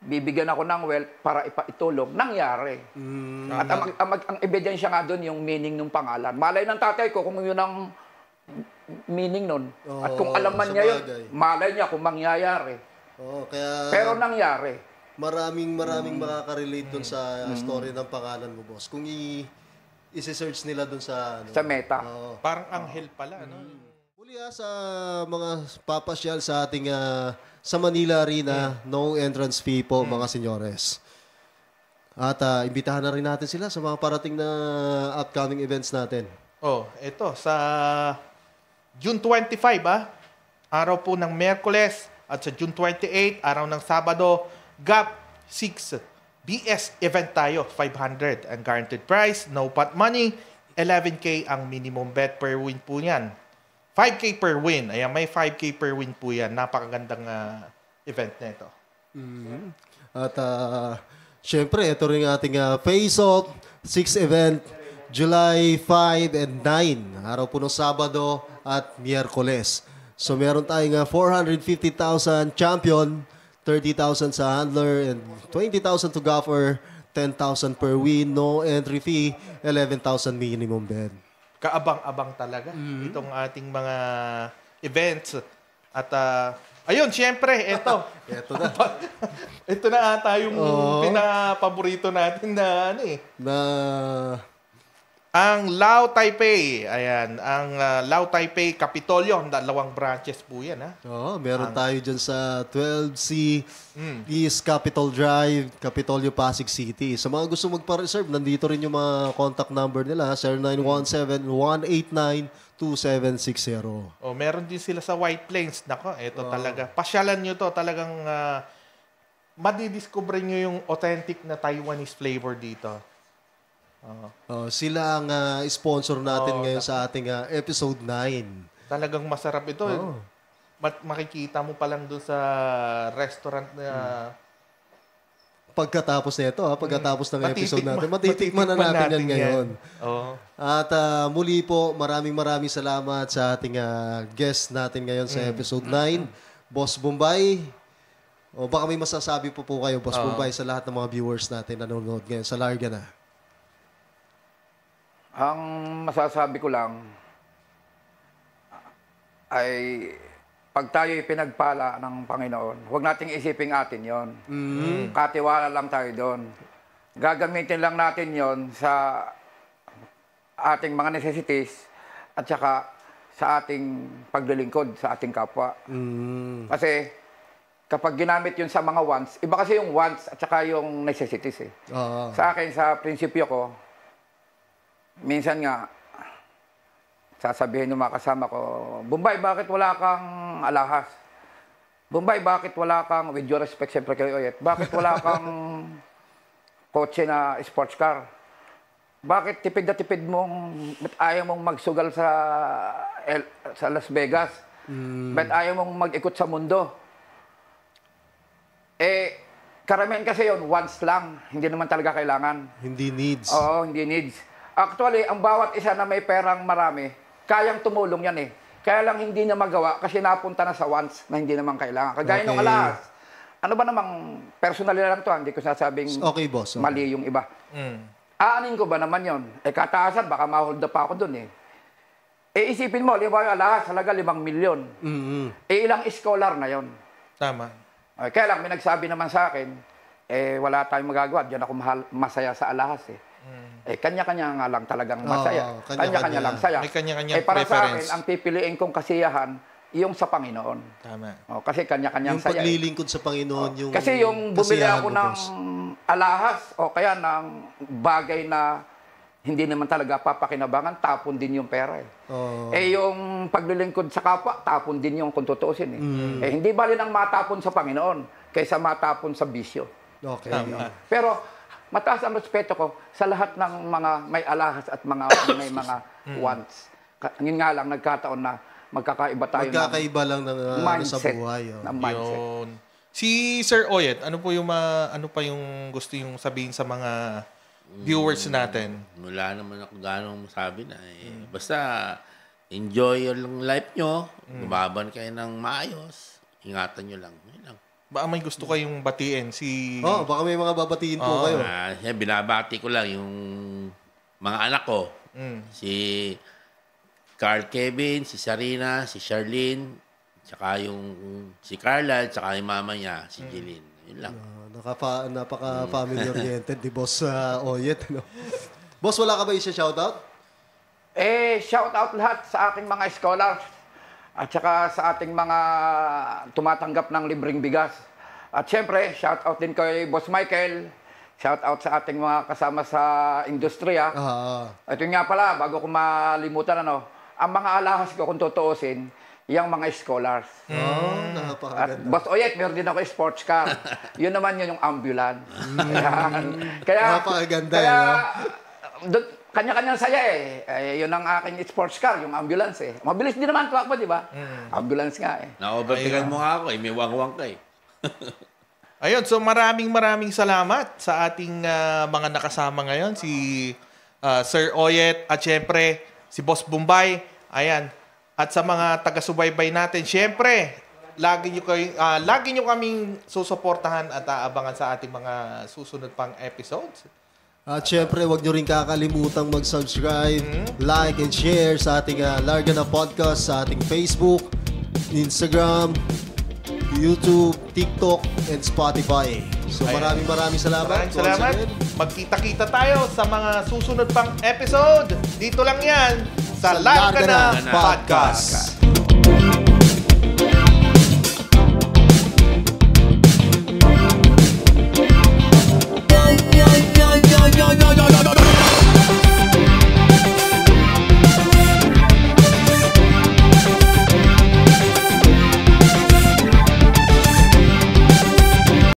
bibigyan ako ng wealth para ipaitulong. Nangyari. At ang ebidensya nga doon, yung meaning ng pangalan. Malay ng tatay ko kung yun ang meaning nun. At kung alam man niya yun, malay niya kung mangyayari. Kaya Pero nangyari. maraming makaka-relate dun sa story ng pangalan mo, boss. Kung i-search nila dun sa Sa meta. Parang anghel pala, no? Muli sa mga papasyal sa ating sa Manila Arena, no entrance fee po, mga senyores. At imbitahan na rin natin sila sa mga parating na upcoming events natin. Ito, sa June 25, araw po ng Miyerkules, at sa June 28, araw ng Sabado, GAP 6 BS event tayo, 500 ang guaranteed price, no pot money, 11K ang minimum bet per win po yan. 5K per win. Ayan, may 5K per win po yan. Napakagandang event na ito. At syempre, ito rin ating Face-Off 6 event, July 5 and 9. Araw po ng Sabado at Miyerkules. So meron tayong 450,000 champion, 30,000 sa handler, and 20,000 to golfer, 10,000 per win, no entry fee, 11,000 minimum bet. Kaabang-abang talaga itong ating mga events. At ayun, syempre, ito. Ito na. Ito na ata yung pinapaborito natin na ang Lao Taipei. Ayan, ang Lao Taipei Kapitolyo, 2 branches po yan. Meron tayo dyan sa 12C East Capitol Drive, Kapitolyo, Pasig City. Sa mga gusto magpa-reserve, nandito rin yung mga contact number nila, 0917-189-2760. Meron din sila sa White Plains. Nako, ito talaga. Pasyalan nyo to. Talagang madidiscover nyo yung authentic na Taiwanese flavor dito. Sila ang sponsor natin ngayon sa ating episode 9. Talagang masarap ito. Makikita mo pa lang doon sa restaurant na pagkatapos nito, pagkatapos ng episode natin, matitikman na natin yan ngayon. At muli po, maraming salamat sa ating guest natin ngayon sa episode 9, Boss Bombay. Baka may masasabi po kayo, Boss Bombay, sa lahat ng mga viewers natin na nanonood ngayon sa Larga na. Ang masasabi ko lang ay pag tayo'y pinagpala ng Panginoon, huwag nating isiping atin yon. Katiwala lang tayo doon. Gagamitin lang natin yon sa ating mga necessities at saka sa ating paglilingkod sa ating kapwa. Kasi kapag ginamit yun sa mga wants, iba kasi yung wants at saka yung necessities. Sa akin, sa prinsipyo ko, minsan nga, sasabihin ng mga kasama ko, Bombay, bakit wala kang alahas? Bombay, bakit wala kang, with due respect siyempre kay Oyet, bakit wala kang kotse na sports car? Bakit tipid na tipid mong, ba't ayaw mong magsugal sa Las Vegas? Ba't ayaw mong mag-ikot sa mundo? Karamihan kasi yun, once lang, hindi naman talaga kailangan. Hindi needs. Oo, hindi needs. Actually, ang bawat isa na may perang marami, kayang tumulong yan Kaya lang hindi niya magawa kasi napunta na sa wants na hindi naman kailangan. Kagaya ng alahas. Ano ba namang personal lang to, hindi ko sinasabing boss. Mali yung iba. Aanin ko ba naman yon? Kataasan, baka ma-hold up pa ako dun isipin mo, yung alahas, halaga 5 milyon. Ilang scholar na yon? Tama. Kaya lang, may nagsabi naman sa akin, wala tayong magagawa, diyan ako masaya sa alahas kanya-kanya nga lang talagang masaya. Kanya-kanya lang saya. May kanya-kanyang para preference. sa akin, ang pipiliin kong kasiyahan, yung sa Panginoon. Tama. Kasi kanya-kanyang yung saya. Yung paglilingkod sa Panginoon, yung kasi yung bumili ako ng alahas, o kaya ng bagay na hindi naman talaga papakinabangan, tapon din yung pera yung paglilingkod sa kapwa, tapon din yung kung tutuusin hindi bali nang matapon sa Panginoon, kaysa matapon sa bisyo. Okay. Pero, mataas ang respeto ko sa lahat ng mga may alahas at mga may mga wants. Yun nga lang, nagkataon na magkakaiba tayo magkakaiba lang ng mindset, sa buhay. ng mindset. Yun. Si Sir Oyet, ano pa yung gusto yung sabihin sa mga viewers natin? Wala naman ako ganong masabi na. Basta enjoy yung life nyo. Lumaban kayo ng maayos. Ingatan nyo lang. Yun lang. Baka may gusto kayong batiin Baka may mga babatiin po kayo. Binabati ko lang yung mga anak ko. Si Carl Kevin, si Sarina, si Charlene, tsaka si Carla, tsaka yung mama niya, si Jeline. Yun lang. Napaka-family oriented ni Boss Oyet. No? Boss, wala ka ba isa-shoutout? Shoutout lahat sa aking mga scholars at saka sa ating mga tumatanggap ng libreng bigas. At syempre, shoutout din kay Boss Michael. Shoutout sa ating mga kasama sa industriya. At yun nga pala, bago ko malimutan, ang mga alahas ko kung tutuusin, yung mga scholars. Napakaganda. At Boss Oyet, meron din ako sports car. Yun naman yung ambulance. Kaya, napakaganda kanya-kanyang saya yun ang aking sports car, yung ambulance Mabilis din naman tuwak pa, di ba? Ambulance nga Na-overtaken mo nga ako may wangwang ka Ayun, so maraming salamat sa ating mga nakasama ngayon. Si Sir Oyet at syempre si Boss Bombay. Ayan. At sa mga taga-subaybay natin, syempre, lagi nyo kaming susuportahan at aabangan sa ating mga susunod pang episodes. At syempre, huwag nyo rin kakalimutang mag-subscribe, like, and share sa ating Larga na Podcast sa ating Facebook, Instagram, YouTube, TikTok, and Spotify. So maraming salamat. Maraming salamat. Magkita-kita tayo sa mga susunod pang episode. Dito lang yan sa Larga na Podcast.